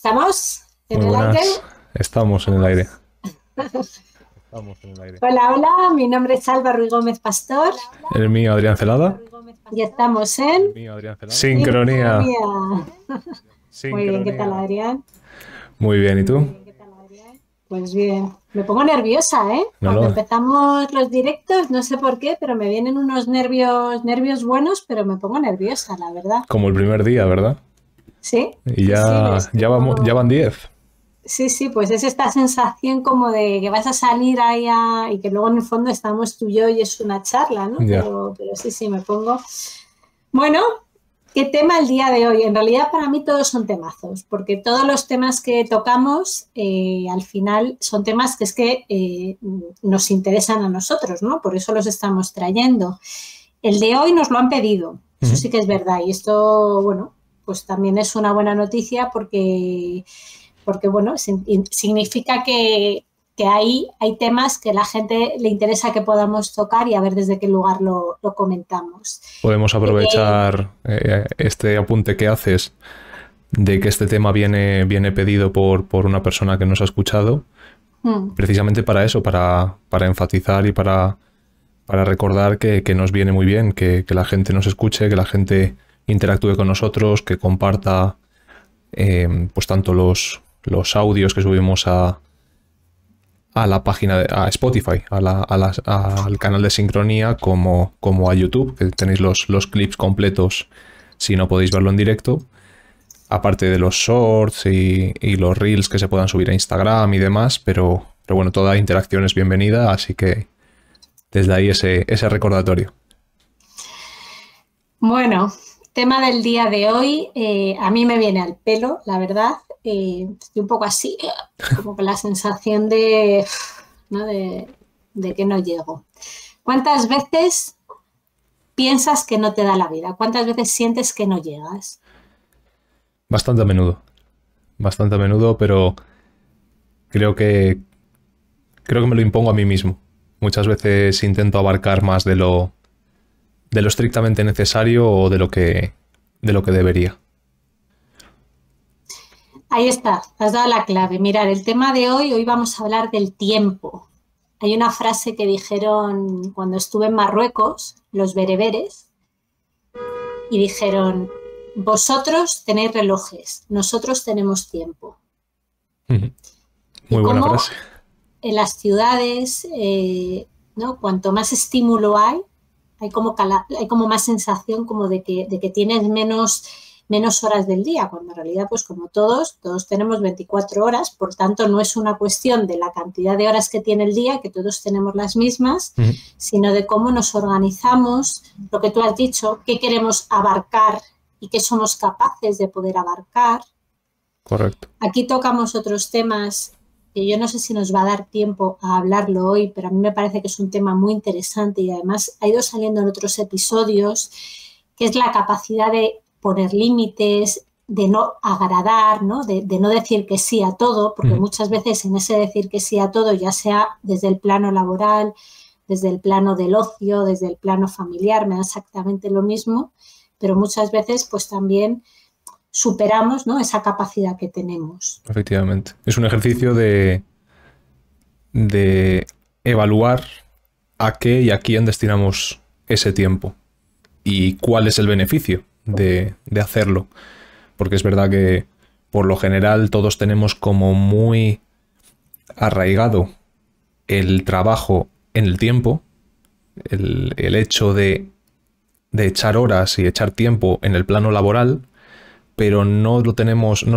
¿Estamos en Muy el aire? buenas, estamos en el aire. Estamos en el aire. Hola, hola, mi nombre es Alba Ruiz Gómez Pastor El mío, Adrián Celada. y estamos El en mío, Adrián Celada. Sincronía. Sincronía. Muy bien, ¿qué tal, Sincronía. Adrián? Muy bien, ¿y tú? Pues bien, me pongo nerviosa, ¿eh? No, Cuando no, empezamos los directos, no sé por qué, pero me vienen unos nervios buenos, pero me pongo nerviosa, la verdad. como el primer día, ¿verdad? Sí, Y sí, sí, ya, es ya vamos, ya como... van 10. Sí, sí, pues es esta sensación como de que vas a salir ahí y que luego en el fondo estamos tú y yo y es una charla, ¿no? Ya. Pero sí, sí, me pongo... Bueno, ¿qué tema el día de hoy? En realidad para mí todos son temazos, porque todos los temas que tocamos al final son temas que es que nos interesan a nosotros, ¿no? Por eso los estamos trayendo. El de hoy nos lo han pedido, eso sí que es verdad, y esto, bueno, pues también es una buena noticia porque bueno, significa que hay temas que a la gente le interesa que podamos tocar y a ver desde qué lugar lo comentamos. Podemos aprovechar este apunte que haces de que este tema viene pedido por una persona que nos ha escuchado, precisamente para eso, para enfatizar y para recordar que nos viene muy bien, que la gente nos escuche, que la gente interactúe con nosotros, que comparta pues tanto los audios que subimos a la página, a Spotify, al canal de Sincronía, como a YouTube, que tenéis los clips completos si no podéis verlo en directo, aparte de los shorts y los reels que se puedan subir a Instagram y demás, pero bueno, toda interacción es bienvenida, así que desde ahí ese recordatorio. Bueno, tema del día de hoy, a mí me viene al pelo, la verdad. Estoy un poco así, como con la sensación ¿no? de que no llego. ¿Cuántas veces piensas que no te da la vida? ¿Cuántas veces sientes que no llegas? Bastante a menudo, pero creo que me lo impongo a mí mismo. Muchas veces intento abarcar más de lo estrictamente necesario o de lo que debería. Ahí está, has dado la clave. Mirar, el tema de hoy vamos a hablar del tiempo. Hay una frase que dijeron cuando estuve en Marruecos, los bereberes, y dijeron, vosotros tenéis relojes, nosotros tenemos tiempo. Muy buena frase. En las ciudades, ¿no? Cuanto más estímulo hay como más sensación como de que tienes menos horas del día, cuando en realidad, pues como todos tenemos 24 horas, por tanto no es una cuestión de la cantidad de horas que tiene el día, que todos tenemos las mismas, sino de cómo nos organizamos, lo que tú has dicho, qué queremos abarcar y qué somos capaces de poder abarcar. Correcto. Aquí tocamos otros temas que yo no sé si nos va a dar tiempo a hablarlo hoy, pero a mí me parece que es un tema muy interesante y además ha ido saliendo en otros episodios, que es la capacidad de poner límites, de no agradar, ¿no? De no decir que sí a todo, porque muchas veces en ese decir que sí a todo, ya sea desde el plano laboral, desde el plano del ocio, desde el plano familiar, me da exactamente lo mismo, pero muchas veces pues también superamos, ¿no? Esa capacidad que tenemos. Efectivamente. Es un ejercicio de evaluar a qué y a quién destinamos ese tiempo y cuál es el beneficio de hacerlo. Porque es verdad que por lo general todos tenemos como muy arraigado el trabajo en el tiempo, el hecho de echar horas y echar tiempo en el plano laboral, pero no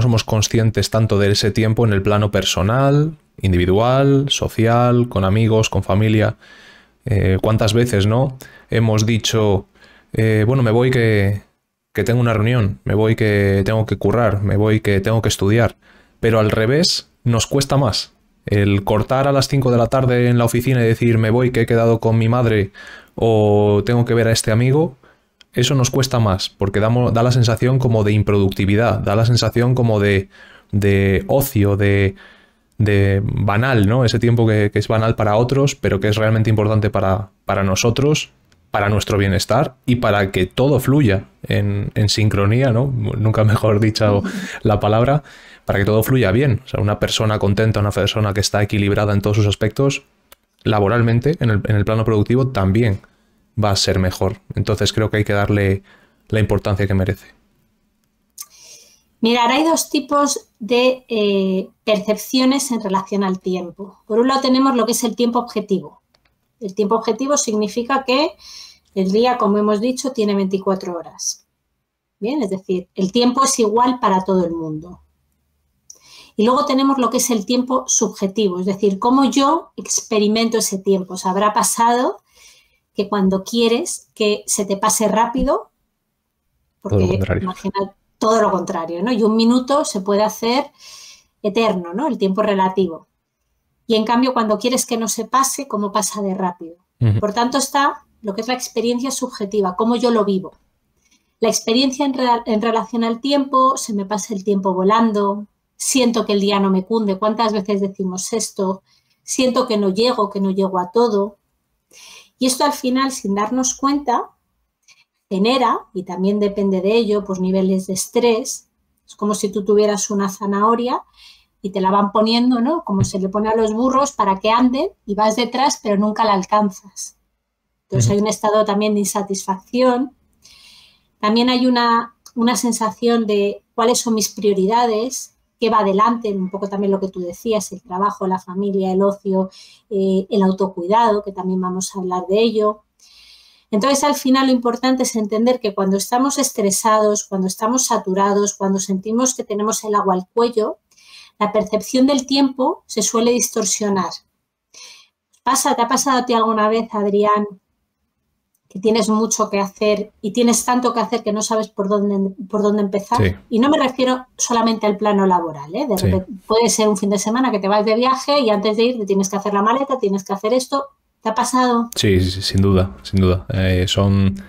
somos conscientes tanto de ese tiempo en el plano personal, individual, social, con amigos, con familia. ¿Cuántas veces, no? Hemos dicho, bueno, me voy que tengo una reunión, me voy que tengo que currar, me voy que tengo que estudiar, pero al revés nos cuesta más. El cortar a las 5 de la tarde en la oficina y decir me voy que he quedado con mi madre o tengo que ver a este amigo, eso nos cuesta más, porque da la sensación como de improductividad, da la sensación como de ocio, de banal, ¿no? Ese tiempo que es banal para otros, pero que es realmente importante para nosotros, para nuestro bienestar y para que todo fluya en sincronía, ¿no? Nunca mejor dicho la palabra, para que todo fluya bien. O sea, una persona contenta, una persona que está equilibrada en todos sus aspectos, laboralmente, en el plano productivo, también va a ser mejor. Entonces creo que hay que darle la importancia que merece. Mirad, hay dos tipos de percepciones en relación al tiempo. Por un lado tenemos lo que es el tiempo objetivo. El tiempo objetivo significa que el día, como hemos dicho, tiene 24 horas. Bien, es decir, el tiempo es igual para todo el mundo. Y luego tenemos lo que es el tiempo subjetivo, es decir, cómo yo experimento ese tiempo. Os habrá pasado que cuando quieres que se te pase rápido, porque imagina todo lo contrario, ¿no? Y un minuto se puede hacer eterno, ¿no? El tiempo relativo. Y en cambio, cuando quieres que no se pase, ¿cómo pasa de rápido? Por tanto, está lo que es la experiencia subjetiva, cómo yo lo vivo. La experiencia en relación al tiempo, se me pasa el tiempo volando, siento que el día no me cunde. ¿Cuántas veces decimos esto? Siento que no llego a todo. Y esto al final, sin darnos cuenta, genera, y también depende de ello, pues niveles de estrés. Es como si tú tuvieras una zanahoria y te la van poniendo, ¿no? Como se le pone a los burros para que anden y vas detrás, pero nunca la alcanzas. Entonces hay un estado también de insatisfacción. También hay una sensación de cuáles son mis prioridades, qué va adelante, un poco también lo que tú decías, el trabajo, la familia, el ocio, el autocuidado, que también vamos a hablar de ello. Entonces, al final, lo importante es entender que cuando estamos estresados, cuando estamos saturados, cuando sentimos que tenemos el agua al cuello, la percepción del tiempo se suele distorsionar. ¿Te ha pasado a ti alguna vez, Adrián, que tienes mucho que hacer y tienes tanto que hacer que no sabes por dónde empezar? Sí. Y no me refiero solamente al plano laboral, ¿eh? De repente, puede ser un fin de semana que te vas de viaje y antes de ir te tienes que hacer la maleta, tienes que hacer esto. ¿Te ha pasado? Sí, sin duda, sin duda. Son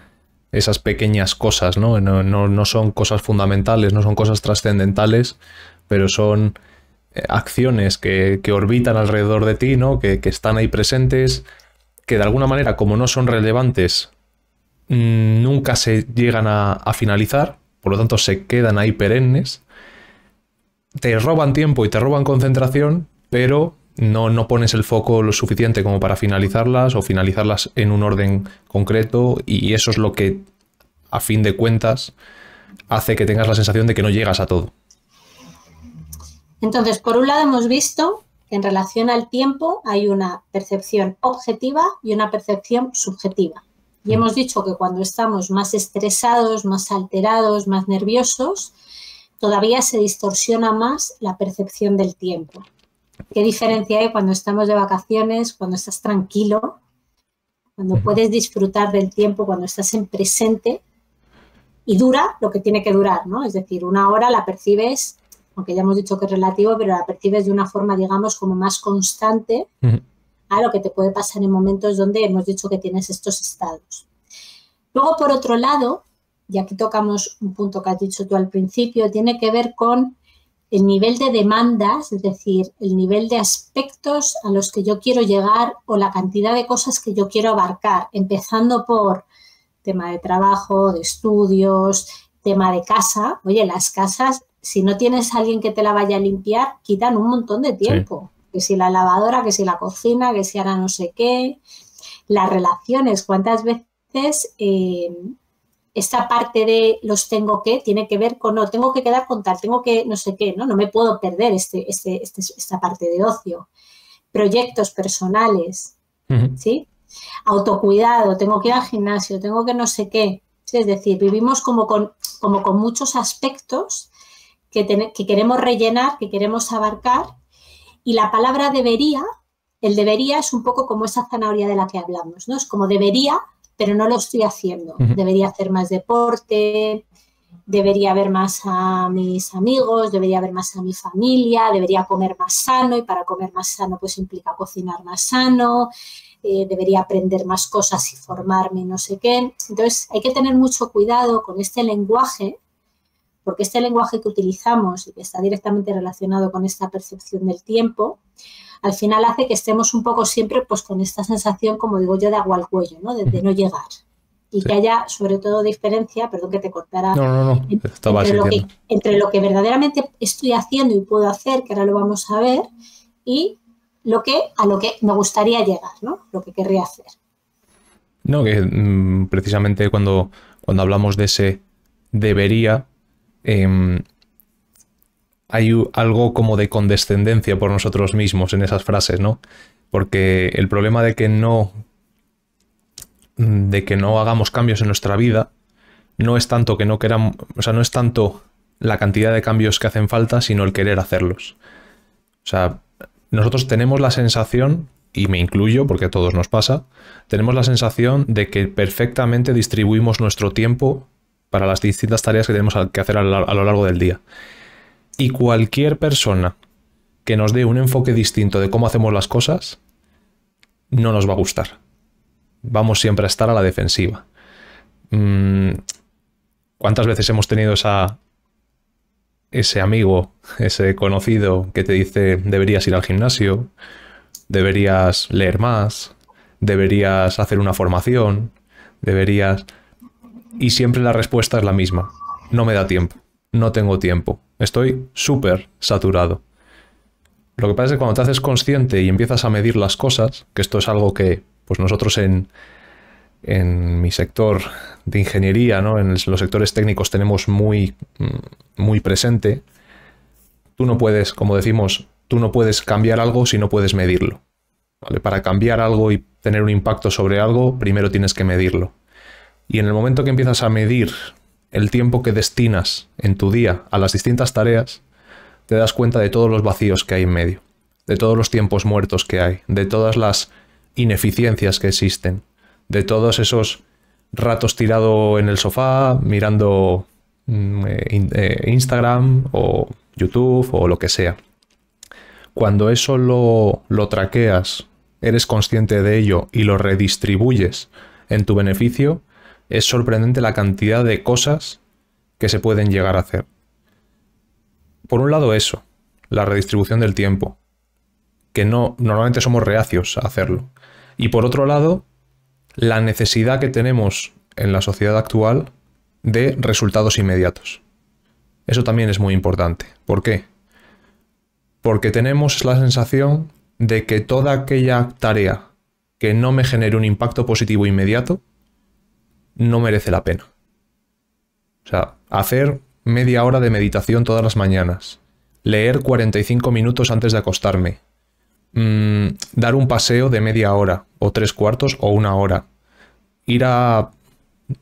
esas pequeñas cosas, ¿no? No son cosas fundamentales, no son cosas trascendentales, pero son acciones que orbitan alrededor de ti, ¿no? Que están ahí presentes, que de alguna manera, como no son relevantes, nunca se llegan a finalizar, por lo tanto se quedan ahí perennes, te roban tiempo y te roban concentración, pero no pones el foco lo suficiente como para finalizarlas o finalizarlas en un orden concreto, y eso es lo que, a fin de cuentas, hace que tengas la sensación de que no llegas a todo. Entonces, por un lado hemos visto que en relación al tiempo hay una percepción objetiva y una percepción subjetiva. Y hemos dicho que cuando estamos más estresados, más alterados, más nerviosos, todavía se distorsiona más la percepción del tiempo. ¿Qué diferencia hay cuando estamos de vacaciones, cuando estás tranquilo, cuando puedes disfrutar del tiempo, cuando estás en presente y dura lo que tiene que durar, ¿no? Es decir, una hora la percibes, aunque ya hemos dicho que es relativo, pero la percibes de una forma, digamos, como más constante a lo que te puede pasar en momentos donde hemos dicho que tienes estos estados. Luego, por otro lado, y aquí tocamos un punto que has dicho tú al principio, tiene que ver con el nivel de demandas, es decir, el nivel de aspectos a los que yo quiero llegar o la cantidad de cosas que yo quiero abarcar, empezando por tema de trabajo, de estudios, tema de casa. Oye, las casas, si no tienes a alguien que te la vaya a limpiar, quitan un montón de tiempo. Sí. Que si la lavadora, que si la cocina, que si ahora no sé qué. Las relaciones, ¿cuántas veces esta parte de los tengo que tiene que ver con no, tengo que quedar con tal, tengo que no sé qué, ¿no? No me puedo perder esta parte de ocio. Proyectos personales, ¿sí? Autocuidado, tengo que ir al gimnasio, tengo que no sé qué. ¿Sí? Es decir, vivimos como con muchos aspectos que queremos rellenar, que queremos abarcar, y la palabra debería, el debería es un poco como esa zanahoria de la que hablamos, ¿no? Es como debería, pero no lo estoy haciendo. Debería hacer más deporte, debería ver más a mis amigos, debería ver más a mi familia, debería comer más sano, y para comer más sano pues implica cocinar más sano, debería aprender más cosas y formarme, no sé qué. Entonces hay que tener mucho cuidado con este lenguaje, porque este lenguaje que utilizamos y que está directamente relacionado con esta percepción del tiempo, al final hace que estemos un poco siempre pues con esta sensación, como digo yo, de agua al cuello, ¿no? De no llegar. y Sí. que haya sobre todo diferencia, perdón que te cortara, No. Estaba sintiendo. entre lo que verdaderamente estoy haciendo y puedo hacer, que ahora lo vamos a ver, y a lo que me gustaría llegar, ¿no? Lo que querría hacer. No, que precisamente cuando hablamos de ese debería, hay algo como de condescendencia por nosotros mismos en esas frases, ¿no? Porque el problema de que no hagamos cambios en nuestra vida no es tanto que no queramos, o sea, no es tanto la cantidad de cambios que hacen falta, sino el querer hacerlos. O sea, nosotros tenemos la sensación, y me incluyo porque a todos nos pasa, tenemos la sensación de que perfectamente distribuimos nuestro tiempo para las distintas tareas que tenemos que hacer a lo largo del día. Y cualquier persona que nos dé un enfoque distinto de cómo hacemos las cosas, no nos va a gustar. Vamos siempre a estar a la defensiva. ¿Cuántas veces hemos tenido ese amigo, ese conocido que te dice deberías ir al gimnasio, deberías leer más, deberías hacer una formación, deberías... Y siempre la respuesta es la misma. No me da tiempo, no tengo tiempo, estoy súper saturado. Lo que pasa es que cuando te haces consciente y empiezas a medir las cosas, que esto es algo que pues nosotros en mi sector de ingeniería, ¿no? En los sectores técnicos tenemos muy presente, tú no puedes, como decimos, tú no puedes cambiar algo si no puedes medirlo. ¿Vale? Para cambiar algo y tener un impacto sobre algo, primero tienes que medirlo. Y en el momento que empiezas a medir el tiempo que destinas en tu día a las distintas tareas, te das cuenta de todos los vacíos que hay en medio, de todos los tiempos muertos que hay, de todas las ineficiencias que existen, de todos esos ratos tirado en el sofá mirando Instagram o YouTube o lo que sea. Cuando eso lo traqueas, eres consciente de ello y lo redistribuyes en tu beneficio, es sorprendente la cantidad de cosas que se pueden llegar a hacer. Por un lado eso, la redistribución del tiempo, que normalmente somos reacios a hacerlo. Y por otro lado, la necesidad que tenemos en la sociedad actual de resultados inmediatos. Eso también es muy importante. ¿Por qué? Porque tenemos la sensación de que toda aquella tarea que no me genere un impacto positivo inmediato no merece la pena. O sea, hacer media hora de meditación todas las mañanas, leer 45 minutos antes de acostarme, dar un paseo de media hora, o 3/4 o 1 hora, ir a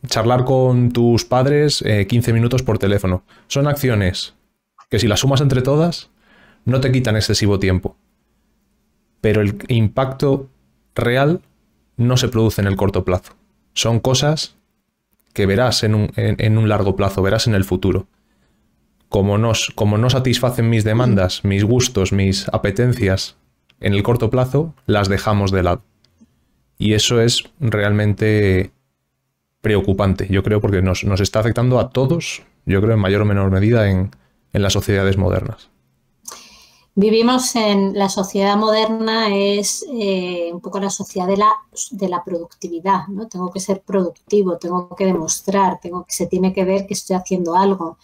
charlar con tus padres 15 minutos por teléfono. Son acciones que si las sumas entre todas no te quitan excesivo tiempo. Pero el impacto real no se produce en el corto plazo. Son cosas que verás en un largo plazo, verás en el futuro. Como no satisfacen mis demandas, mis gustos, mis apetencias en el corto plazo, las dejamos de lado. Y eso es realmente preocupante, yo creo, porque nos está afectando a todos, yo creo en mayor o menor medida en las sociedades modernas. Vivimos en la sociedad moderna, es un poco la sociedad de la productividad, ¿no? Tengo que ser productivo, tengo que demostrar, se tiene que ver que estoy haciendo algo.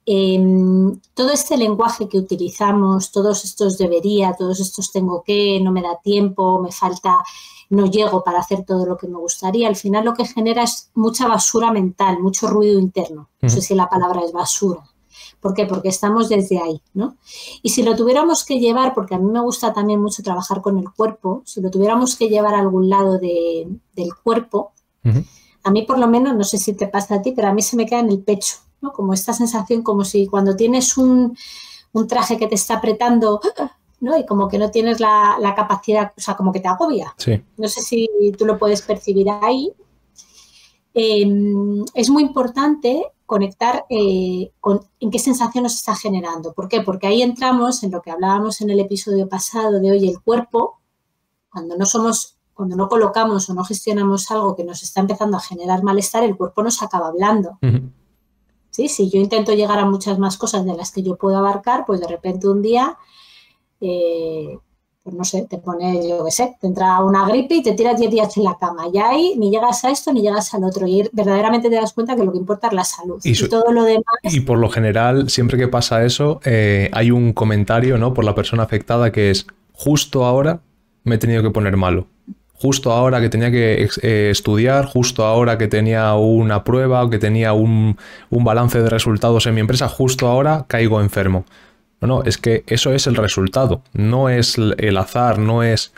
Todo este lenguaje que utilizamos, todos estos debería, todos estos tengo que, no me da tiempo, me falta, no llego para hacer todo lo que me gustaría, al final lo que genera es mucha basura mental, mucho ruido interno. No sé si la palabra es basura. ¿Por qué? Porque estamos desde ahí, ¿no? Y si lo tuviéramos que llevar, porque a mí me gusta también mucho trabajar con el cuerpo, si lo tuviéramos que llevar a algún lado del cuerpo, a mí por lo menos, no sé si te pasa a ti, pero a mí se me queda en el pecho, ¿no? Como esta sensación, como si cuando tienes un traje que te está apretando, ¿no? Y como que no tienes la capacidad, o sea, como que te agobia. Sí. No sé si tú lo puedes percibir ahí. Es muy importante conectar en qué sensación nos está generando. ¿Por qué? Porque ahí entramos en lo que hablábamos en el episodio pasado de hoy, el cuerpo, cuando no colocamos o no gestionamos algo que nos está empezando a generar malestar, el cuerpo nos acaba hablando. ¿Sí? Si yo intento llegar a muchas más cosas de las que yo puedo abarcar, pues de repente un día pues no sé, te pones, yo qué sé, te entra una gripe y te tiras 10 días en la cama. Y ahí ni llegas a esto ni llegas al otro. Y verdaderamente te das cuenta que lo que importa es la salud. Y todo lo demás... Y por lo general, siempre que pasa eso, hay un comentario, ¿no?, por la persona afectada que es: justo ahora me he tenido que poner malo. Justo ahora que tenía que estudiar, justo ahora que tenía una prueba o que tenía un balance de resultados en mi empresa, justo ahora caigo enfermo. No, es que eso es el resultado, no es el azar, no es...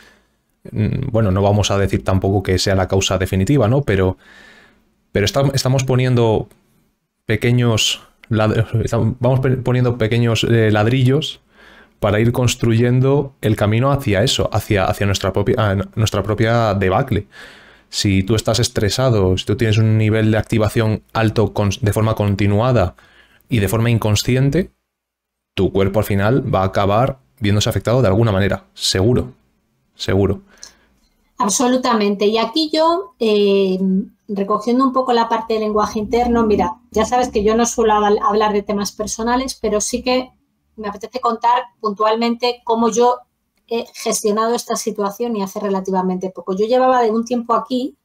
Bueno, no vamos a decir tampoco que sea la causa definitiva, ¿no? Pero estamos poniendo pequeños... Vamos poniendo pequeños ladrillos para ir construyendo el camino hacia eso, hacia nuestra propia debacle. Si tú estás estresado, si tú tienes un nivel de activación alto de forma continuada y de forma inconsciente, tu cuerpo al final va a acabar viéndose afectado de alguna manera, seguro, seguro. Absolutamente. Y aquí yo, recogiendo un poco la parte del lenguaje interno, mira, ya sabes que yo no suelo hablar de temas personales, pero sí que me apetece contar puntualmente cómo yo he gestionado esta situación y hace relativamente poco. Yo llevaba de un tiempo aquí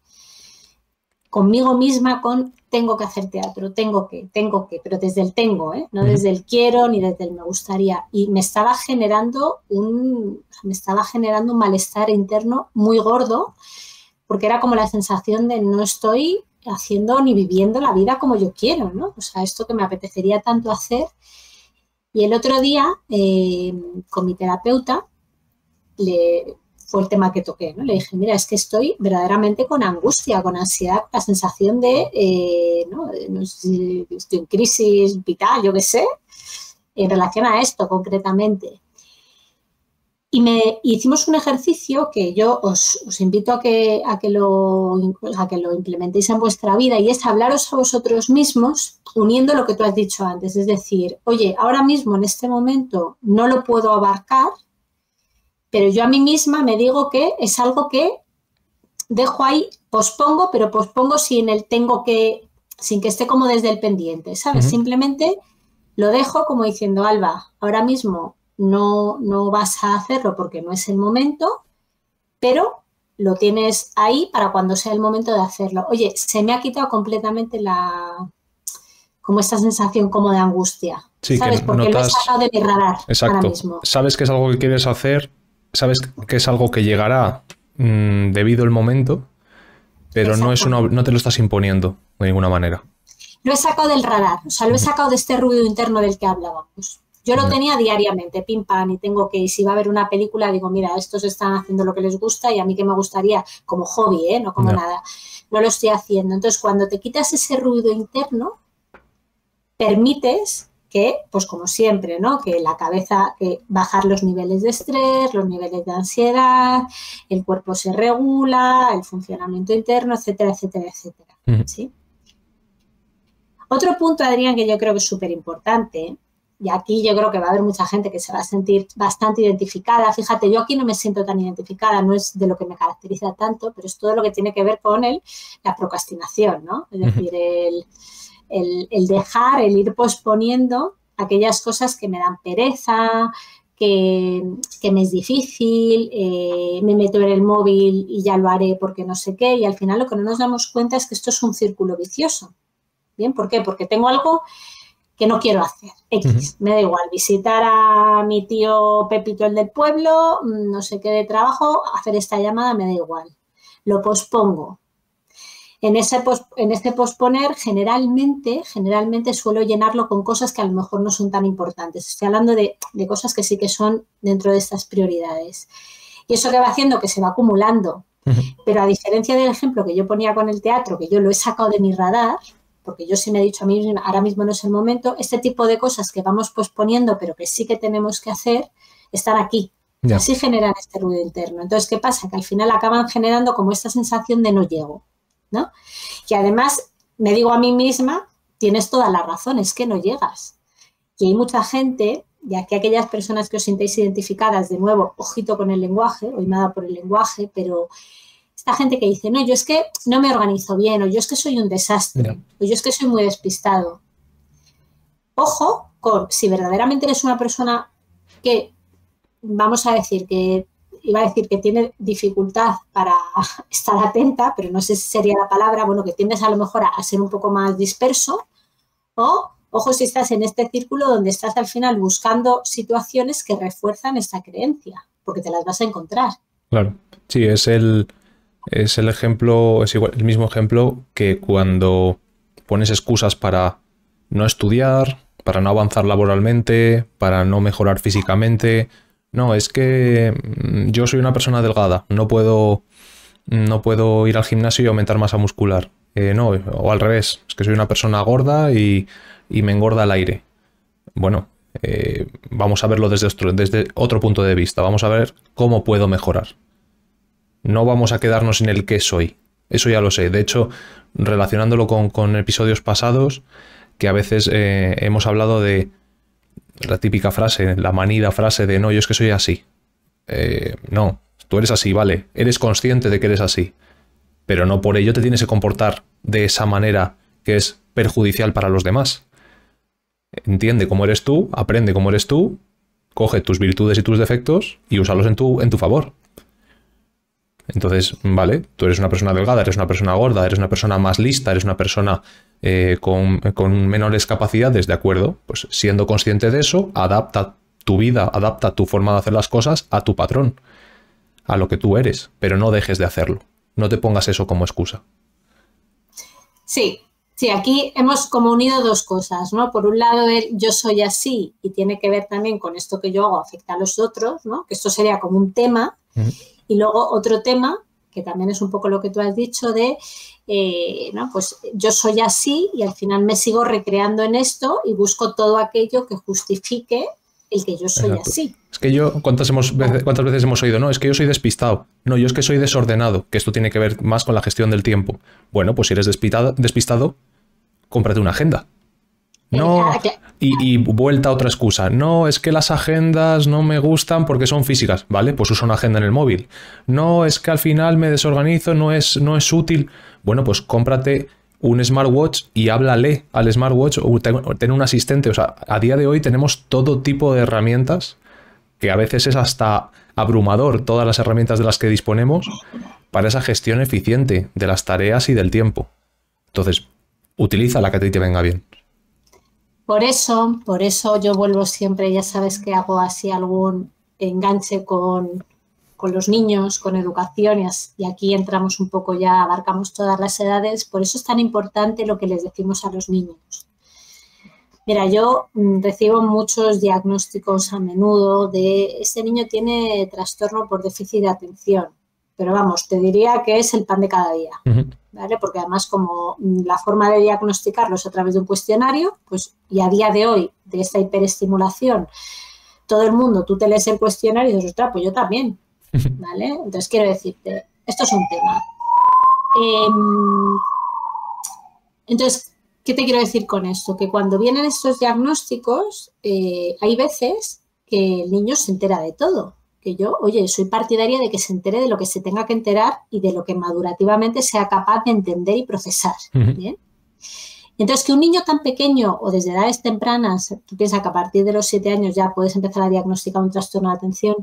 conmigo misma con tengo que hacer teatro, tengo que, pero desde el tengo, no desde el quiero ni desde el me gustaría. Y me estaba generando un malestar interno muy gordo, porque era como la sensación de no estoy haciendo ni viviendo la vida como yo quiero, ¿no? O sea, esto que me apetecería tanto hacer. Y el otro día, con mi terapeuta, fue el tema que toqué, ¿no? Le dije, mira, es que estoy verdaderamente con angustia, con ansiedad, la sensación de, no sé si estoy en crisis vital, yo qué sé, en relación a esto concretamente. Y hicimos un ejercicio que yo os invito a que lo implementéis en vuestra vida, y es hablaros a vosotros mismos uniendo lo que tú has dicho antes. Es decir, oye, ahora mismo en este momento no lo puedo abarcar, pero yo a mí misma me digo que es algo que dejo ahí, pospongo, pero pospongo sin que esté como desde el pendiente, ¿sabes? Simplemente lo dejo como diciendo, Alba, ahora mismo no vas a hacerlo porque no es el momento, pero lo tienes ahí para cuando sea el momento de hacerlo. Oye, se me ha quitado completamente como esta sensación como de angustia, sí, ¿sabes? Porque lo he sacado de mi radar. Exacto. Ahora mismo. Sabes que es algo que quieres hacer, sabes que es algo que llegará debido al momento, pero no te lo estás imponiendo de ninguna manera. Lo he sacado del radar, o sea, lo he sacado de este ruido interno del que hablábamos. Yo lo tenía diariamente, pim pam, y si va a haber una película, digo, mira, estos están haciendo lo que les gusta y a mí que me gustaría como hobby, no como nada, no lo estoy haciendo. Entonces, cuando te quitas ese ruido interno, permites que, pues como siempre, ¿no?, que la cabeza, bajar los niveles de estrés, los niveles de ansiedad, el cuerpo se regula, el funcionamiento interno, etcétera, etcétera, etcétera. ¿Sí? Otro punto, Adrián, que yo creo que es súper importante, y aquí yo creo que va a haber mucha gente que se va a sentir bastante identificada. Fíjate, yo aquí no me siento tan identificada, no es de lo que me caracteriza tanto, pero es todo lo que tiene que ver con la procrastinación, ¿no? Es decir, el dejar, el ir posponiendo aquellas cosas que me dan pereza, que me es difícil, me meto en el móvil y ya lo haré porque no sé qué, y al final lo que no nos damos cuenta es que esto es un círculo vicioso. ¿Bien? ¿Por qué? Porque tengo algo que no quiero hacer. X, me da igual, visitar a mi tío Pepito, el del pueblo, no sé qué de trabajo, hacer esta llamada, me da igual. Lo pospongo. En este posponer, generalmente suelo llenarlo con cosas que a lo mejor no son tan importantes. Estoy hablando de cosas que sí que son dentro de estas prioridades. Y eso que va haciendo que se va acumulando. Pero a diferencia del ejemplo que yo ponía con el teatro, que yo lo he sacado de mi radar, porque yo sí me he dicho a mí misma, ahora mismo no es el momento, este tipo de cosas que vamos posponiendo, pero que sí que tenemos que hacer, están aquí. Yeah. Así generan este ruido interno. Entonces, ¿qué pasa? Que al final acaban generando como esta sensación de no llego, ¿no? Y además me digo a mí misma, tienes toda la razón, es que no llegas. Y hay mucha gente, y aquí aquellas personas que os sintáis identificadas, de nuevo, ojito con el lenguaje, hoy nada por el lenguaje, pero esta gente que dice, no, yo es que no me organizo bien, o yo es que soy un desastre, o yo es que soy muy despistado. Ojo con si verdaderamente eres una persona que, vamos a decir, que iba a decir que tiene dificultad para estar atenta, pero no sé si sería la palabra, bueno, que tiendes a lo mejor a ser un poco más disperso, o, ojo, si estás en este círculo donde estás al final buscando situaciones que refuerzan esta creencia, porque te las vas a encontrar. Claro, sí, es el ejemplo, es igual, el mismo ejemplo que cuando pones excusas para no estudiar, para no avanzar laboralmente, para no mejorar físicamente. No, es que yo soy una persona delgada, no puedo ir al gimnasio y aumentar masa muscular. No, o al revés, es que soy una persona gorda y me engorda el aire. Bueno, vamos a verlo desde otro punto de vista. Vamos a ver cómo puedo mejorar. No vamos a quedarnos en el qué soy. Eso ya lo sé. De hecho, relacionándolo con episodios pasados, que a veces hemos hablado de la típica frase, la manida frase de no, yo es que soy así. No, tú eres así, vale. Eres consciente de que eres así. Pero no por ello te tienes que comportar de esa manera que es perjudicial para los demás. Entiende cómo eres tú, aprende cómo eres tú, coge tus virtudes y tus defectos y úsalos en tu favor. Entonces, vale, tú eres una persona delgada, eres una persona gorda, eres una persona más lista, eres una persona con menores capacidades, de acuerdo, pues siendo consciente de eso, adapta tu vida, adapta tu forma de hacer las cosas a tu patrón, a lo que tú eres, pero no dejes de hacerlo, no te pongas eso como excusa. Sí, aquí hemos como unido dos cosas, ¿no? Por un lado, el yo soy así y tiene que ver también con esto que yo hago, afecta a los otros, ¿no? Que esto sería como un tema. Y luego otro tema, que también es un poco lo que tú has dicho de, no, pues yo soy así y al final me sigo recreando en esto y busco todo aquello que justifique el que yo soy Exacto. así. Es que yo, ¿cuántas veces hemos oído? No, es que yo soy despistado. No, yo es que soy desordenado, que esto tiene que ver más con la gestión del tiempo. Bueno, pues si eres despistado, cómprate una agenda. No, y vuelta a otra excusa. No, es que las agendas no me gustan porque son físicas. Vale, pues usa una agenda en el móvil. No, es que al final me desorganizo, no es útil. Bueno, pues cómprate un smartwatch y háblale al smartwatch o ten un asistente. O sea, a día de hoy tenemos todo tipo de herramientas que a veces es hasta abrumador todas las herramientas de las que disponemos para esa gestión eficiente de las tareas y del tiempo. Entonces, utiliza la que a ti te venga bien. Por eso yo vuelvo siempre, ya sabes que hago así algún enganche con los niños, con educación y aquí entramos un poco ya, abarcamos todas las edades, por eso es tan importante lo que les decimos a los niños. Mira, yo recibo muchos diagnósticos a menudo de este niño tiene trastorno por déficit de atención, pero vamos, te diría que es el pan de cada día, ¿vale? Porque además como la forma de diagnosticarlo es a través de un cuestionario, pues y a día de hoy, de esta hiperestimulación, todo el mundo, tú te lees el cuestionario y dices, ostras, pues yo también, ¿vale? Entonces quiero decirte, esto es un tema. Entonces, ¿qué te quiero decir con esto? Que cuando vienen estos diagnósticos, hay veces que el niño se entera de todo. Que yo, oye, soy partidaria de que se entere de lo que se tenga que enterar y de lo que madurativamente sea capaz de entender y procesar. ¿Bien? Entonces, que un niño tan pequeño o desde edades tempranas, tú piensas que a partir de los 7 años ya puedes empezar a diagnosticar un trastorno de atención,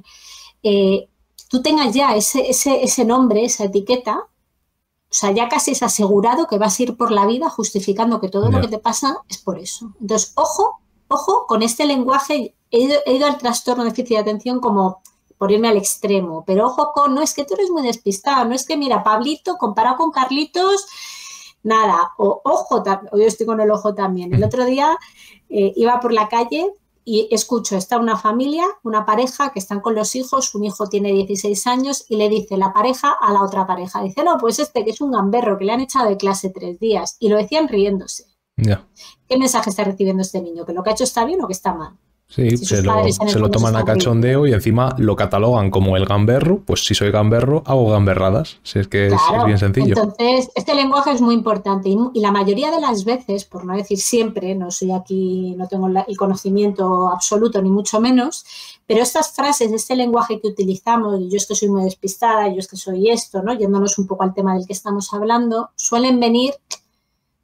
tú tengas ya ese nombre, esa etiqueta, o sea, ya casi es asegurado que vas a ir por la vida justificando que todo lo que te pasa es por eso. Entonces, ojo con este lenguaje. He ido al trastorno de déficit de atención como por irme al extremo, pero ojo con, no es que tú eres muy despistado, no es que mira, Pablito comparado con Carlitos, nada, o ojo, hoy estoy con el ojo también. El otro día iba por la calle y escucho, está una familia, una pareja que están con los hijos, un hijo tiene 16 años y le dice la pareja a la otra pareja, dice, no, pues que es un gamberro, que le han echado de clase 3 días y lo decían riéndose. ¿Qué mensaje está recibiendo este niño? ¿Que lo que ha hecho está bien o que está mal? Sí, si se lo toman a cachondeo y encima lo catalogan como el gamberro, pues si soy gamberro, hago gamberradas. Si es que claro, es bien sencillo. Entonces, este lenguaje es muy importante y la mayoría de las veces, por no decir siempre, no soy aquí, no tengo el conocimiento absoluto ni mucho menos, pero estas frases, este lenguaje que utilizamos, yo es que soy muy despistada, yo es que soy esto, ¿no? Yéndonos un poco al tema del que estamos hablando, suelen venir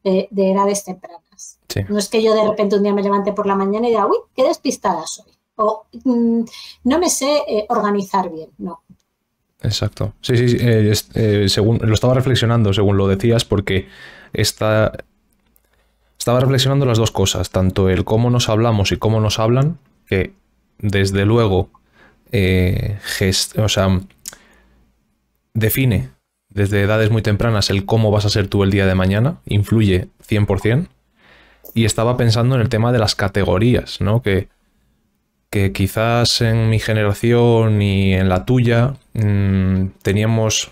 de edades tempranas. Sí. No es que yo de repente un día me levante por la mañana y diga, uy, qué despistada soy. O no me sé organizar bien. No. Exacto. Sí, sí, sí, según lo estaba reflexionando, según lo decías, porque estaba reflexionando las dos cosas, tanto el cómo nos hablamos y cómo nos hablan, que desde luego o sea, define desde edades muy tempranas el cómo vas a ser tú el día de mañana, influye 100%. Y estaba pensando en el tema de las categorías, ¿no? Que quizás en mi generación y en la tuya teníamos,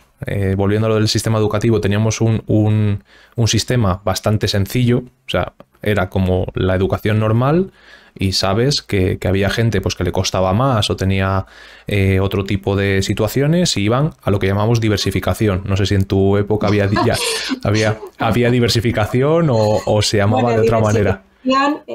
volviendo a lo del sistema educativo, teníamos un sistema bastante sencillo, o sea, era como la educación normal y sabes que había gente pues, que le costaba más o tenía otro tipo de situaciones y iban a lo que llamamos diversificación. No sé si en tu época había diversificación o se llamaba bueno, de otra manera.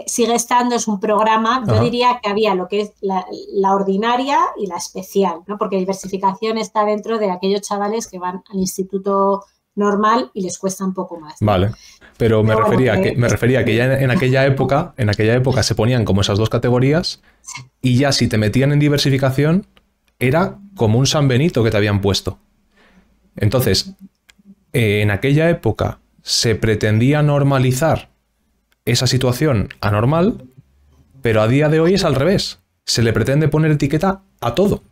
Sigue estando, es un programa, yo diría que había lo que es la ordinaria y la especial, ¿no? Porque diversificación está dentro de aquellos chavales que van al instituto normal y les cuesta un poco más, ¿no? Vale, pero me refería a que ya en aquella época se ponían como esas dos categorías y ya si te metían en diversificación era como un San Benito que te habían puesto. Entonces, en aquella época se pretendía normalizar esa situación anormal, pero a día de hoy es al revés. Se le pretende poner etiqueta a todo.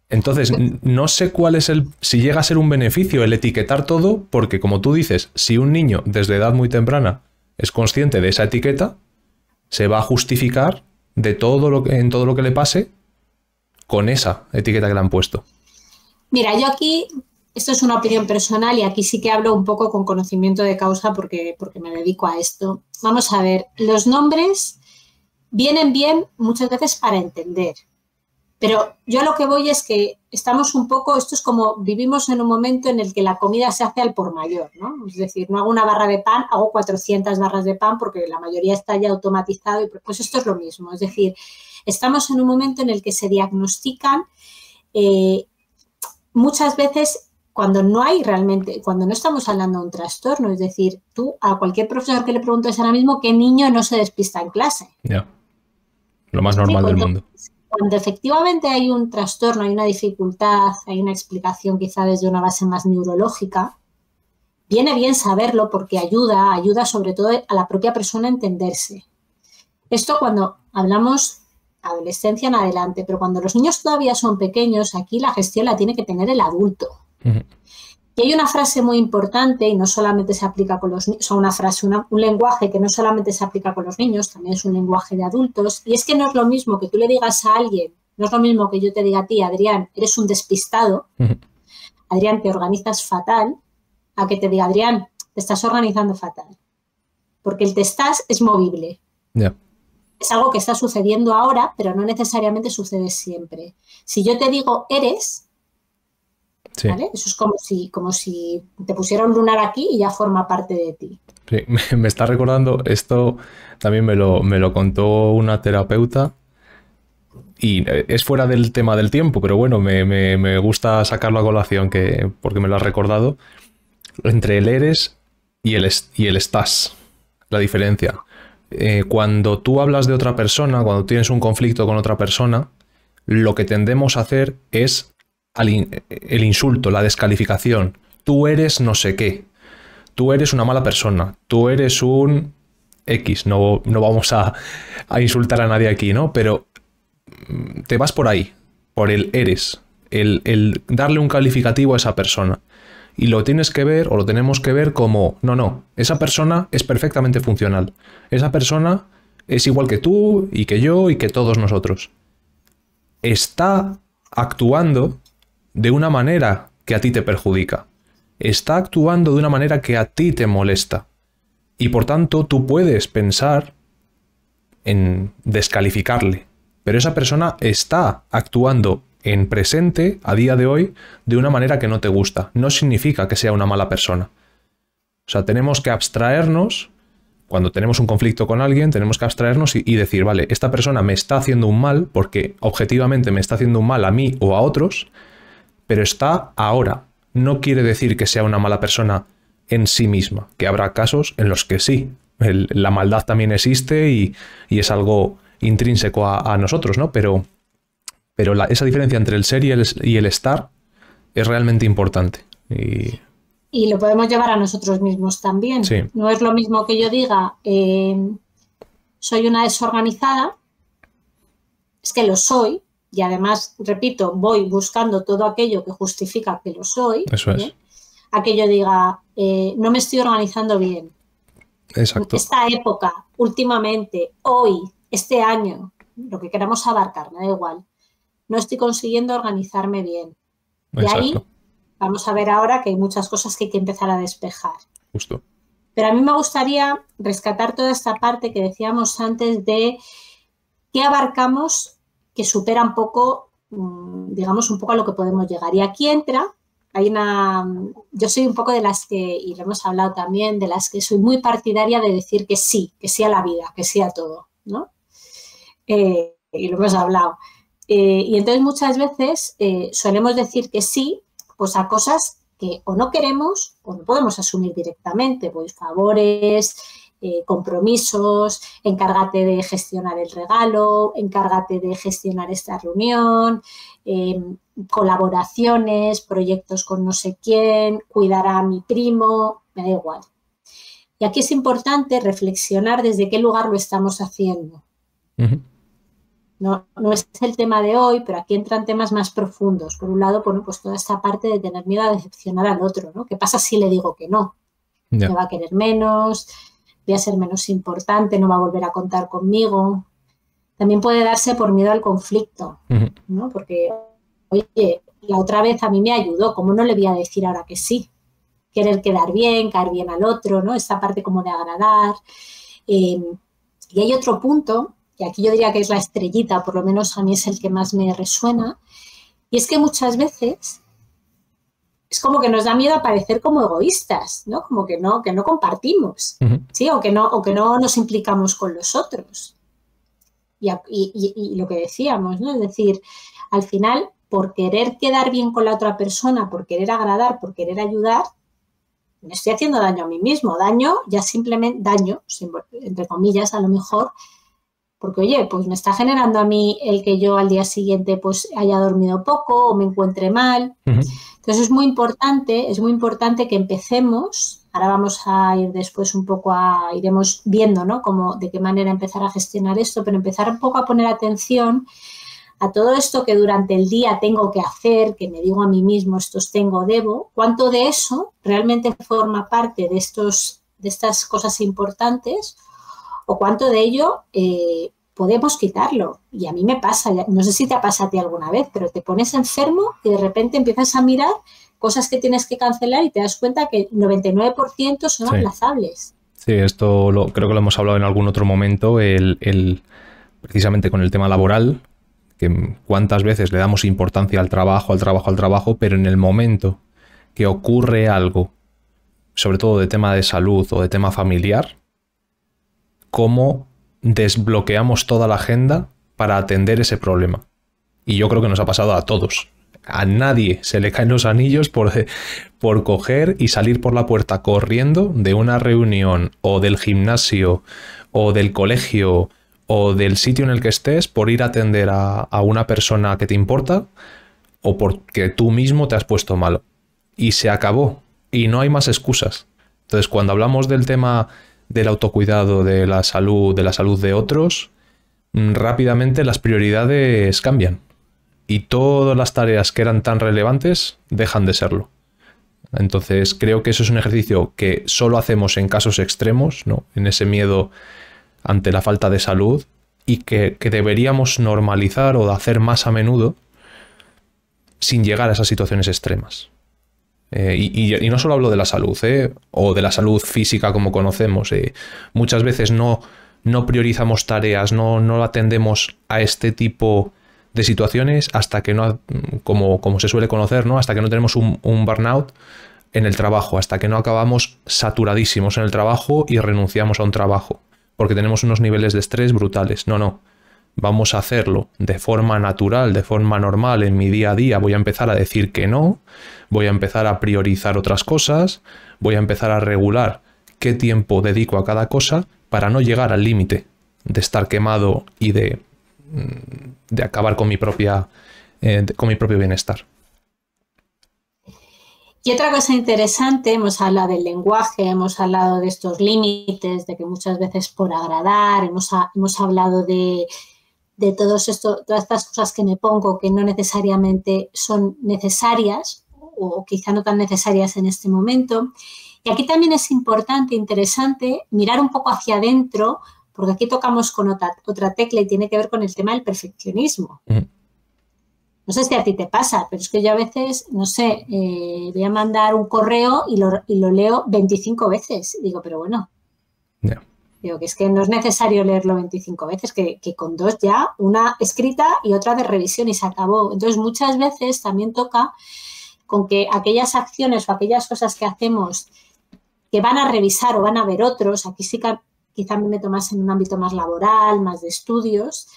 Entonces, no sé cuál es si llega a ser un beneficio el etiquetar todo, porque como tú dices, si un niño desde edad muy temprana es consciente de esa etiqueta, se va a justificar en todo lo que le pase con esa etiqueta que le han puesto. Mira, yo aquí, esto es una opinión personal y aquí sí que hablo un poco con conocimiento de causa porque me dedico a esto. Vamos a ver, los nombres vienen bien muchas veces para entender. Pero yo a lo que voy es que estamos un poco, esto es como vivimos en un momento en el que la comida se hace al por mayor, ¿no? Es decir, no hago una barra de pan, hago 400 barras de pan porque la mayoría está ya automatizado y pues esto es lo mismo. Es decir, estamos en un momento en el que se diagnostican muchas veces cuando no hay realmente, cuando no estamos hablando de un trastorno. Es decir, tú a cualquier profesor que le preguntes ahora mismo qué niño no se despista en clase. Ya, lo más normal del mundo. Cuando efectivamente hay un trastorno, hay una dificultad, hay una explicación quizá desde una base más neurológica, viene bien saberlo porque ayuda sobre todo a la propia persona a entenderse. Esto cuando hablamos adolescencia en adelante, pero cuando los niños todavía son pequeños, aquí la gestión la tiene que tener el adulto. Uh-huh. Y hay una frase muy importante y no solamente se aplica con los niños, una frase, un lenguaje que no solamente se aplica con los niños, también es un lenguaje de adultos. Y es que no es lo mismo que tú le digas a alguien, no es lo mismo que yo te diga a ti, Adrián, eres un despistado, Adrián, te organizas fatal, a que te diga, Adrián, te estás organizando fatal. Porque el te estás es movible. Yeah. Es algo que está sucediendo ahora, pero no necesariamente sucede siempre. Si yo te digo eres... Sí. ¿Vale? Eso es como si te pusiera un lunar aquí y ya forma parte de ti. Sí, me está recordando, esto también me lo contó una terapeuta y es fuera del tema del tiempo, pero bueno, me gusta sacarlo a colación porque me lo has recordado. Entre el eres y el estás, la diferencia. Cuando tú hablas de otra persona, cuando tienes un conflicto con otra persona, lo que tendemos a hacer es el insulto, la descalificación. Tú eres no sé qué. Tú eres una mala persona. Tú eres un X. No vamos a insultar a nadie aquí, ¿no? Pero te vas por ahí, por el eres. El darle un calificativo a esa persona. Y lo tienes que ver, o lo tenemos que ver como, no, esa persona es perfectamente funcional. Esa persona es igual que tú, y que yo, y que todos nosotros. Está actuando de una manera que a ti te perjudica. Está actuando de una manera que a ti te molesta. Y por tanto, tú puedes pensar en descalificarle. Pero esa persona está actuando en presente, a día de hoy, de una manera que no te gusta. No significa que sea una mala persona. O sea, tenemos que abstraernos. Cuando tenemos un conflicto con alguien, tenemos que abstraernos y decir, vale, esta persona me está haciendo un mal, porque objetivamente me está haciendo un mal a mí o a otros, pero está ahora. No quiere decir que sea una mala persona en sí misma, que habrá casos en los que sí. La maldad también existe y es algo intrínseco a nosotros, ¿no? Pero esa diferencia entre el ser y el estar es realmente importante. Y lo podemos llevar a nosotros mismos también. Sí. No es lo mismo que yo diga, soy una desorganizada, es que lo soy, y además, repito, voy buscando todo aquello que justifica que lo soy. Eso es. A que yo diga, no me estoy organizando bien. Exacto. Esta época, últimamente, hoy, este año, lo que queramos abarcar, me da igual, no estoy consiguiendo organizarme bien. Y Exacto. ahí vamos a ver ahora que hay muchas cosas que hay que empezar a despejar. Justo. Pero a mí me gustaría rescatar toda esta parte que decíamos antes de qué abarcamos que supera un poco, digamos, un poco a lo que podemos llegar. Y aquí entra, yo soy un poco de las que, y lo hemos hablado también, de las que soy muy partidaria de decir que sí a la vida, que sí a todo, ¿no? Y lo hemos hablado. Y entonces muchas veces solemos decir que sí, pues a cosas que o no queremos o no podemos asumir directamente, pues favores, compromisos, encárgate de gestionar el regalo, encárgate de gestionar esta reunión, colaboraciones, proyectos con no sé quién, cuidar a mi primo, me da igual. Y aquí es importante reflexionar desde qué lugar lo estamos haciendo. Uh-huh. No es el tema de hoy, pero aquí entran temas más profundos. Por un lado, bueno, pues toda esta parte de tener miedo a decepcionar al otro, ¿no? ¿Qué pasa si le digo que no? Yeah. Me va a querer menos, voy a ser menos importante, no va a volver a contar conmigo. También puede darse por miedo al conflicto, uh-huh, ¿no? Porque, oye, la otra vez a mí me ayudó, ¿cómo no le voy a decir ahora que sí? Querer quedar bien, caer bien al otro, ¿no? Esta parte como de agradar. Y hay otro punto, y aquí yo diría que es la estrellita, por lo menos a mí es el que más me resuena, y es que muchas veces es como que nos da miedo a parecer como egoístas, ¿no? Como que no compartimos, uh-huh, ¿sí? O que no nos implicamos con los otros. Y lo que decíamos, ¿no? Es decir, al final, por querer quedar bien con la otra persona, por querer agradar, por querer ayudar, me estoy haciendo daño a mí mismo. Daño, ya simplemente daño, entre comillas, a lo mejor, porque, oye, pues me está generando a mí el que yo al día siguiente pues haya dormido poco o me encuentre mal. uh-huh. Entonces es muy importante que empecemos. Ahora vamos a ir después un poco iremos viendo, ¿no? De qué manera empezar a gestionar esto, pero empezar un poco a poner atención a todo esto que durante el día tengo que hacer, que me digo a mí mismo, estos tengo, debo, cuánto de eso realmente forma parte de estas cosas importantes o cuánto de ello podemos quitarlo. Y a mí me pasa, no sé si te ha pasado a ti alguna vez, pero te pones enfermo y de repente empiezas a mirar cosas que tienes que cancelar y te das cuenta que el 99% son aplazables. Sí, esto creo que lo hemos hablado en algún otro momento, precisamente con el tema laboral, que cuántas veces le damos importancia al trabajo, pero en el momento que ocurre algo, sobre todo de tema de salud o de tema familiar, cómo desbloqueamos toda la agenda para atender ese problema. Y yo creo que nos ha pasado a todos. A nadie se le caen los anillos por coger y salir por la puerta corriendo de una reunión o del gimnasio o del colegio o del sitio en el que estés por ir a atender a una persona que te importa o porque tú mismo te has puesto malo. Y se acabó. Y no hay más excusas. Entonces, cuando hablamos del tema del autocuidado, de la salud de otros, rápidamente las prioridades cambian. Y todas las tareas que eran tan relevantes dejan de serlo. Entonces, creo que eso es un ejercicio que solo hacemos en casos extremos, ¿no? En ese miedo ante la falta de salud, y que deberíamos normalizar o hacer más a menudo sin llegar a esas situaciones extremas. Y no solo hablo de la salud, o de la salud física como conocemos. Muchas veces no priorizamos tareas, no atendemos a este tipo de situaciones hasta que no, como se suele conocer, ¿no? Hasta que no tenemos un burnout en el trabajo, hasta que no acabamos saturadísimos en el trabajo y renunciamos a un trabajo, porque tenemos unos niveles de estrés brutales. No. Vamos a hacerlo de forma natural, de forma normal en mi día a día. Voy a empezar a decir que no, voy a empezar a priorizar otras cosas, voy a empezar a regular qué tiempo dedico a cada cosa para no llegar al límite de estar quemado y de acabar con mi propio bienestar. Y otra cosa interesante, hemos hablado del lenguaje, hemos hablado de estos límites, de que muchas veces por agradar, hemos hablado de todas estas cosas que me pongo que no necesariamente son necesarias o quizá no tan necesarias en este momento. Y aquí también es importante, interesante, mirar un poco hacia adentro, porque aquí tocamos con otra tecla y tiene que ver con el tema del perfeccionismo. No sé si a ti te pasa, pero es que yo a veces, no sé, voy a mandar un correo y lo leo 25 veces. Digo, pero bueno, digo que es que no es necesario leerlo 25 veces, que con 2 ya, una escrita y otra de revisión y se acabó. Entonces, muchas veces también toca con que aquellas acciones o aquellas cosas que hacemos que van a revisar o van a ver otros, aquí sí que quizá me meto más en un ámbito más laboral, más de estudios,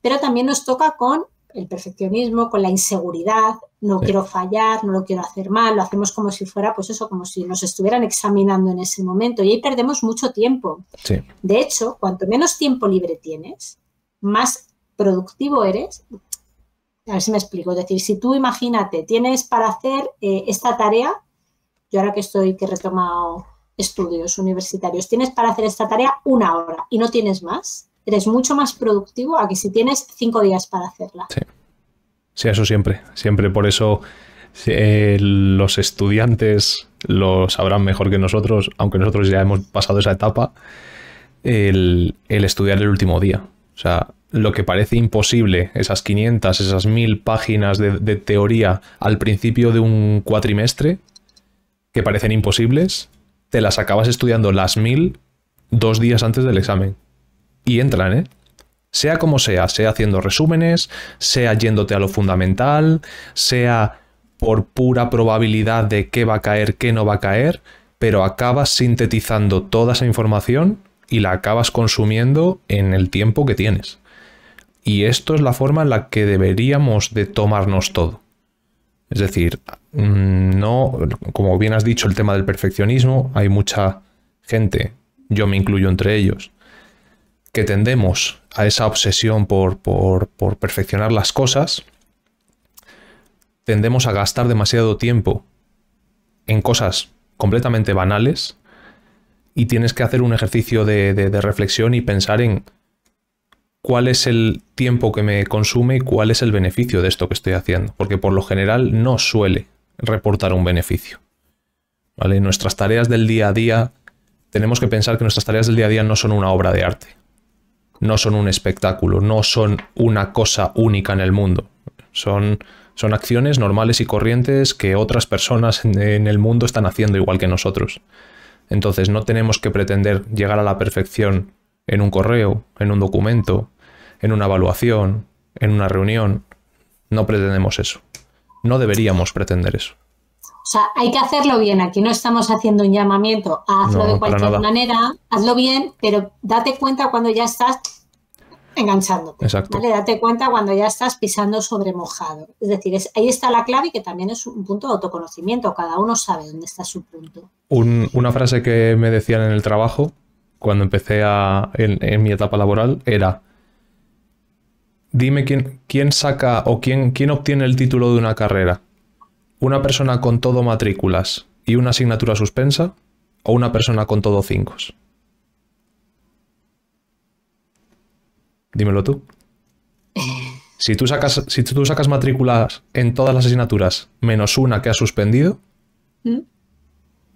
pero también nos toca con el perfeccionismo, con la inseguridad, no quiero fallar, no lo quiero hacer mal, lo hacemos como si fuera, pues eso, como si nos estuvieran examinando en ese momento y ahí perdemos mucho tiempo. Sí. De hecho, cuanto menos tiempo libre tienes, más productivo eres. A ver si me explico. Es decir, si tú imagínate, tienes para hacer esta tarea, yo ahora que he retomado estudios universitarios, tienes para hacer esta tarea 1 hora y no tienes más. Eres mucho más productivo a que si tienes 5 días para hacerla. Sí, sí, eso siempre. Siempre por eso los estudiantes lo sabrán mejor que nosotros, aunque nosotros ya hemos pasado esa etapa, el estudiar el último día. O sea, lo que parece imposible, esas 500, esas 1000 páginas de teoría al principio de un cuatrimestre, que parecen imposibles, te las acabas estudiando las 1000 2 días antes del examen. Y entran, ¿eh? Sea como sea haciendo resúmenes, sea yéndote a lo fundamental, sea por pura probabilidad de qué va a caer, qué no va a caer, pero acabas sintetizando toda esa información y la acabas consumiendo en el tiempo que tienes. Y esto es la forma en la que deberíamos de tomarnos todo. Es decir, no, como bien has dicho, el tema del perfeccionismo, hay mucha gente, yo me incluyo entre ellos, que tendemos a esa obsesión por perfeccionar las cosas, tendemos a gastar demasiado tiempo en cosas completamente banales y tienes que hacer un ejercicio de reflexión y pensar en cuál es el tiempo que me consume y cuál es el beneficio de esto que estoy haciendo, porque por lo general no suele reportar un beneficio. ¿Vale? Nuestras tareas del día a día, tenemos que pensar que nuestras tareas del día a día no son una obra de arte. No son un espectáculo, no son una cosa única en el mundo. Son acciones normales y corrientes que otras personas en el mundo están haciendo igual que nosotros. Entonces no tenemos que pretender llegar a la perfección en un correo, en un documento, en una evaluación, en una reunión. No pretendemos eso. No deberíamos pretender eso. O sea, hay que hacerlo bien. Aquí no estamos haciendo un llamamiento a hazlo de cualquier manera, hazlo bien, pero date cuenta cuando ya estás enganchándote. Exacto. ¿Vale? Date cuenta cuando ya estás pisando sobre mojado. Es decir, ahí está la clave y que también es un punto de autoconocimiento. Cada uno sabe dónde está su punto. Una frase que me decían en el trabajo cuando empecé en mi etapa laboral era: dime quién saca o quién obtiene el título de una carrera. ¿Una persona con todo matrículas y una asignatura suspensa o una persona con todo 5? Dímelo tú. Si tú sacas matrículas en todas las asignaturas menos una que has suspendido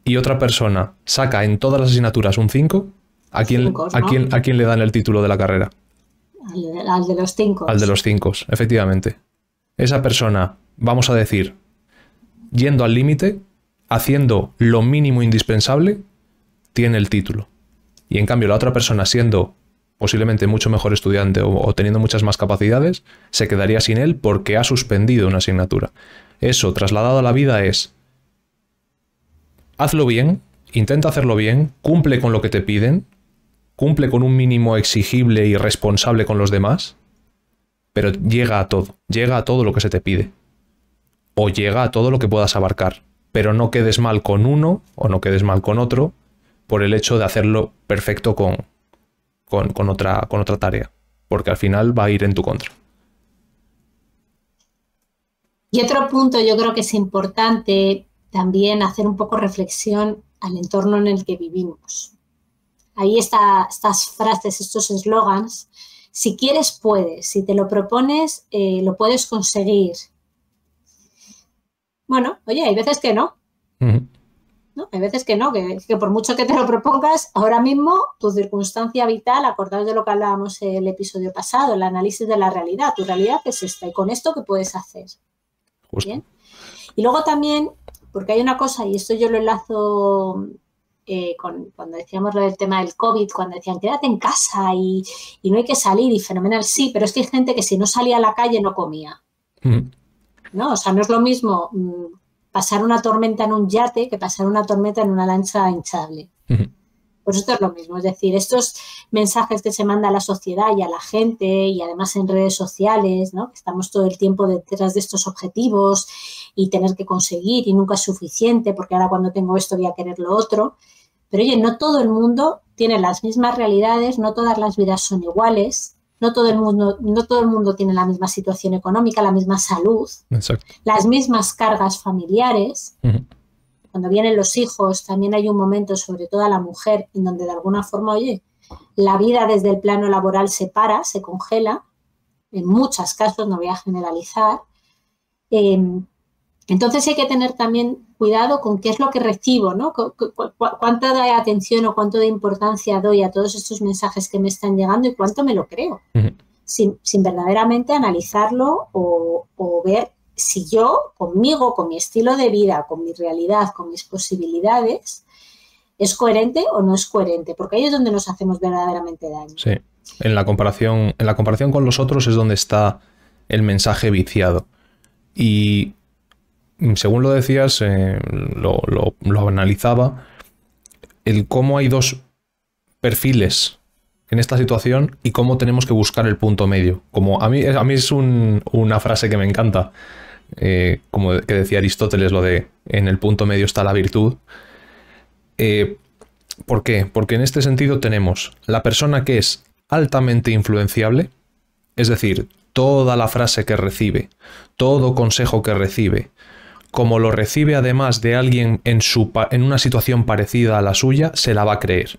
y otra persona saca en todas las asignaturas un 5, ¿a quién le dan el título de la carrera? Al de los 5. Al de los 5, efectivamente. Esa persona, vamos a decir, yendo al límite, haciendo lo mínimo indispensable, tiene el título. Y en cambio la otra persona, siendo posiblemente mucho mejor estudiante o teniendo muchas más capacidades, se quedaría sin él porque ha suspendido una asignatura. Eso, trasladado a la vida, es: hazlo bien, intenta hacerlo bien, cumple con lo que te piden, cumple con un mínimo exigible y responsable con los demás, pero llega a todo lo que se te pide. O llega a todo lo que puedas abarcar, pero no quedes mal con uno o no quedes mal con otro por el hecho de hacerlo perfecto con otra tarea, porque al final va a ir en tu contra. Y otro punto yo creo que es importante también hacer un poco reflexión al entorno en el que vivimos. Ahí estas frases, estos eslogans, si quieres puedes, si te lo propones lo puedes conseguir. Bueno, oye, hay veces que no. ¿No? Hay veces que no, que por mucho que te lo propongas, ahora mismo tu circunstancia vital, acordaos de lo que hablábamos en el episodio pasado, el análisis de la realidad, tu realidad es esta y con esto ¿qué puedes hacer? ¿Bien? Y luego también, porque hay una cosa, y esto yo lo enlazo cuando decíamos lo del tema del COVID, cuando decían quédate en casa y no hay que salir y fenomenal, sí, pero es que hay gente que si no salía a la calle no comía. ¿No? O sea, no es lo mismo pasar una tormenta en un yate que pasar una tormenta en una lancha hinchable. Pues esto es lo mismo, es decir, estos mensajes que se manda a la sociedad y a la gente y además en redes sociales, ¿no? Que estamos todo el tiempo detrás de estos objetivos y tener que conseguir y nunca es suficiente porque ahora cuando tengo esto voy a querer lo otro. Pero oye, no todo el mundo tiene las mismas realidades, no todas las vidas son iguales. No todo el mundo tiene la misma situación económica, la misma salud, exacto, las mismas cargas familiares. Cuando vienen los hijos también hay un momento, sobre todo a la mujer, en donde de alguna forma, oye, la vida desde el plano laboral se para, se congela, en muchos casos, no voy a generalizar. Entonces hay que tener también cuidado con qué es lo que recibo, ¿no? Cuánta de atención o cuánto de importancia doy a todos estos mensajes que me están llegando y cuánto me lo creo, sin verdaderamente analizarlo o ver si yo, conmigo, con mi estilo de vida, con mi realidad, con mis posibilidades, es coherente o no es coherente, porque ahí es donde nos hacemos verdaderamente daño. Sí, en la comparación con los otros es donde está el mensaje viciado. Y según lo decías, lo analizaba, el cómo hay dos perfiles en esta situación y cómo tenemos que buscar el punto medio. Como a mí es una frase que me encanta, como que decía Aristóteles, lo de en el punto medio está la virtud. ¿Por qué? Porque en este sentido tenemos la persona que es altamente influenciable, es decir, toda la frase que recibe, todo consejo que recibe, como lo recibe además de alguien en una situación parecida a la suya, se la va a creer.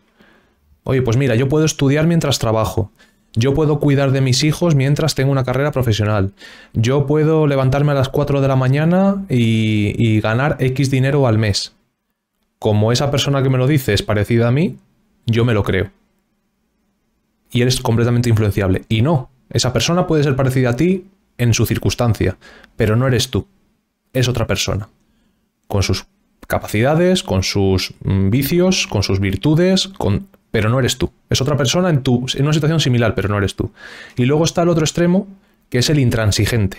Oye, pues mira, yo puedo estudiar mientras trabajo, yo puedo cuidar de mis hijos mientras tengo una carrera profesional, yo puedo levantarme a las 4 de la mañana y ganar X dinero al mes. Como esa persona que me lo dice es parecida a mí, yo me lo creo. Y eres completamente influenciable. Y no, esa persona puede ser parecida a ti en su circunstancia, pero no eres tú. Es otra persona, con sus capacidades, con sus vicios, con sus virtudes, pero no eres tú. Es otra persona en una situación similar, pero no eres tú. Y luego está el otro extremo, que es el intransigente,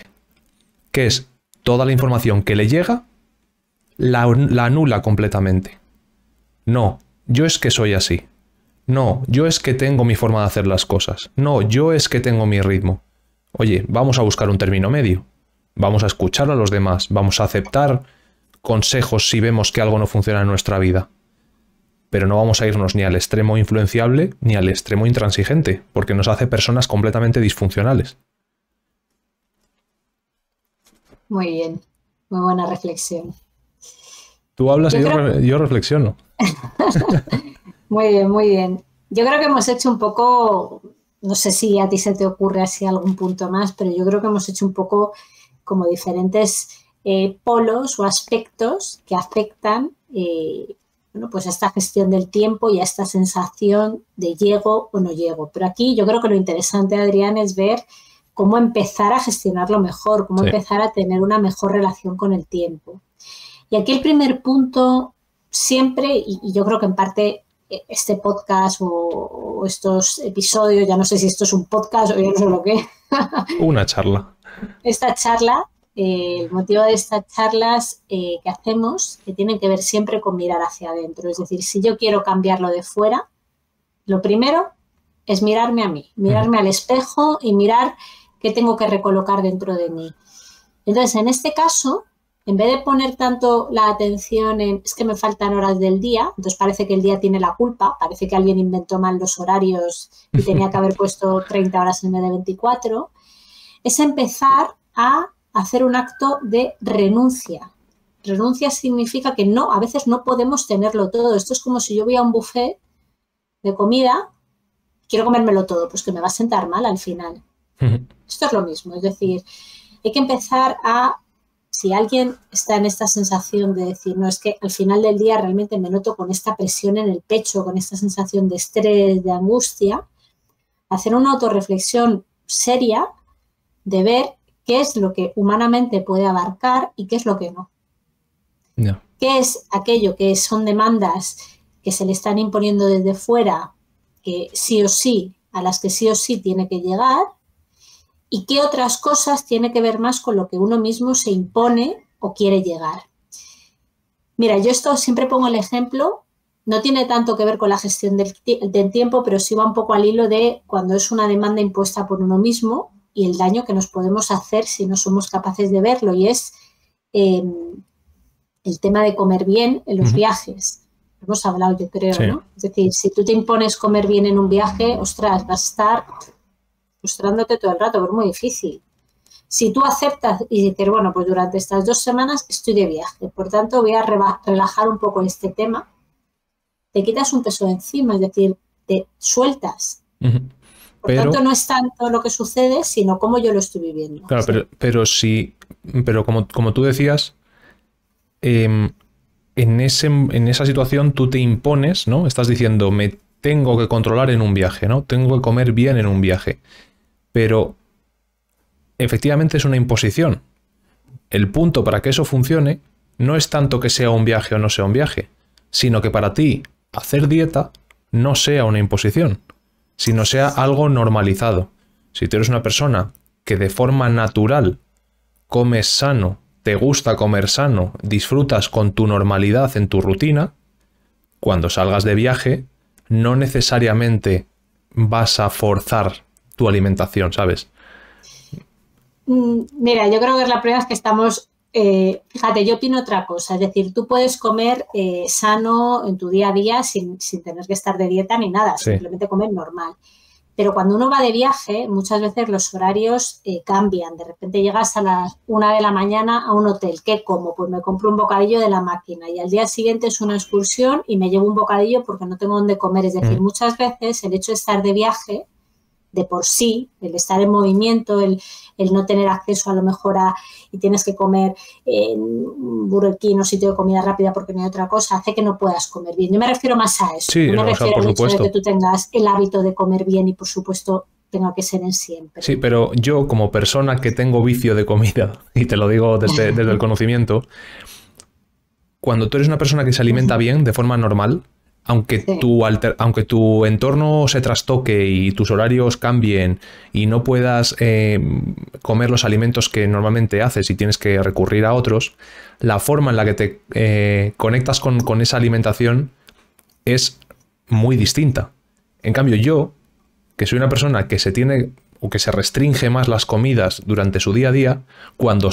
que es toda la información que le llega, la anula completamente. No, yo es que soy así. No, yo es que tengo mi forma de hacer las cosas. No, yo es que tengo mi ritmo. Oye, vamos a buscar un término medio. Vamos a escuchar a los demás, vamos a aceptar consejos si vemos que algo no funciona en nuestra vida. Pero no vamos a irnos ni al extremo influenciable ni al extremo intransigente, porque nos hace personas completamente disfuncionales. Muy bien, muy buena reflexión. Tú hablas y yo reflexiono. Muy bien, muy bien. Yo creo que hemos hecho un poco, no sé si a ti se te ocurre así algún punto más, pero yo creo que hemos hecho un poco como diferentes polos o aspectos que afectan pues a esta gestión del tiempo y a esta sensación de llego o no llego. Pero aquí yo creo que lo interesante, Adrián, es ver cómo empezar a gestionarlo mejor, cómo empezar a tener una mejor relación con el tiempo. Y aquí el primer punto siempre, y yo creo que en parte este podcast o estos episodios, ya no sé si esto es un podcast o ya no sé lo que. Una charla. Esta charla, el motivo de estas charlas que hacemos, que tienen que ver siempre con mirar hacia adentro. Es decir, si yo quiero cambiarlo de fuera, lo primero es mirarme a mí, mirarme al espejo y mirar qué tengo que recolocar dentro de mí. Entonces, en este caso, en vez de poner tanto la atención en es que me faltan horas del día, entonces parece que el día tiene la culpa, parece que alguien inventó mal los horarios y tenía que haber puesto 30 horas en vez de 24, es empezar a hacer un acto de renuncia. renuncia significa que no, a veces no podemos tenerlo todo. Esto es como si yo voy a un buffet de comida, quiero comérmelo todo, pues que me va a sentar mal al final. Esto es lo mismo, es decir, hay que empezar si alguien está en esta sensación de decir, no, es que al final del día realmente me noto con esta presión en el pecho, con esta sensación de estrés, de angustia, hacer una autorreflexión seria de ver qué es lo que humanamente puede abarcar y qué es lo que no. No. ¿Qué es aquello que son demandas que se le están imponiendo desde fuera, que sí o sí, a las que sí o sí tiene que llegar? ¿Y qué otras cosas tiene que ver más con lo que uno mismo se impone o quiere llegar? Mira, yo esto siempre pongo el ejemplo, no tiene tanto que ver con la gestión del tiempo, pero sí va un poco al hilo de cuando es una demanda impuesta por uno mismo y el daño que nos podemos hacer si no somos capaces de verlo, y es el tema de comer bien en los viajes. Hemos hablado, yo creo, sí, ¿no? Es decir, si tú te impones comer bien en un viaje, ostras, vas a estar frustrándote todo el rato, pero es muy difícil. Si tú aceptas y dices, bueno, pues durante estas 2 semanas estoy de viaje, por tanto voy a relajar un poco este tema, te quitas un peso de encima, es decir, te sueltas. Por tanto, no es tanto lo que sucede, sino cómo yo lo estoy viviendo. Claro, ¿sí? pero como tú decías, en esa situación tú te impones, ¿no? Estás diciendo, me tengo que controlar en un viaje, ¿no? Tengo que comer bien en un viaje. Pero efectivamente es una imposición. El punto para que eso funcione no es tanto que sea un viaje o no sea un viaje, sino que para ti hacer dieta no sea una imposición, sino sea algo normalizado. Si tú eres una persona que de forma natural comes sano, te gusta comer sano, disfrutas con tu normalidad en tu rutina, cuando salgas de viaje no necesariamente vas a forzar tu alimentación, ¿sabes? Mira, yo creo que la prueba es que estamos, fíjate, yo opino otra cosa, es decir, tú puedes comer sano en tu día a día sin tener que estar de dieta ni nada, sí, simplemente comer normal. Pero cuando uno va de viaje, muchas veces los horarios cambian. De repente llegas a las 1 de la mañana a un hotel. ¿Qué como? Pues me compro un bocadillo de la máquina y al día siguiente es una excursión y me llevo un bocadillo porque no tengo dónde comer. Es decir, muchas veces el hecho de estar de viaje, de por sí, el estar en movimiento, el no tener acceso a lo mejor y tienes que comer en Burger King o sitio de comida rápida porque no hay otra cosa, hace que no puedas comer bien. Yo me refiero más a eso. Sí, no me refiero por al hecho supuesto de que tú tengas el hábito de comer bien y por supuesto tenga que ser en siempre. Sí, pero yo como persona que tengo vicio de comida, y te lo digo desde el conocimiento, cuando tú eres una persona que se alimenta bien de forma normal, aunque, sí, aunque tu entorno se trastoque y tus horarios cambien y no puedas comer los alimentos que normalmente haces y tienes que recurrir a otros, la forma en la que te conectas con esa alimentación es muy distinta. En cambio, yo, que soy una persona que se tiene o que se restringe más las comidas durante su día a día, cuando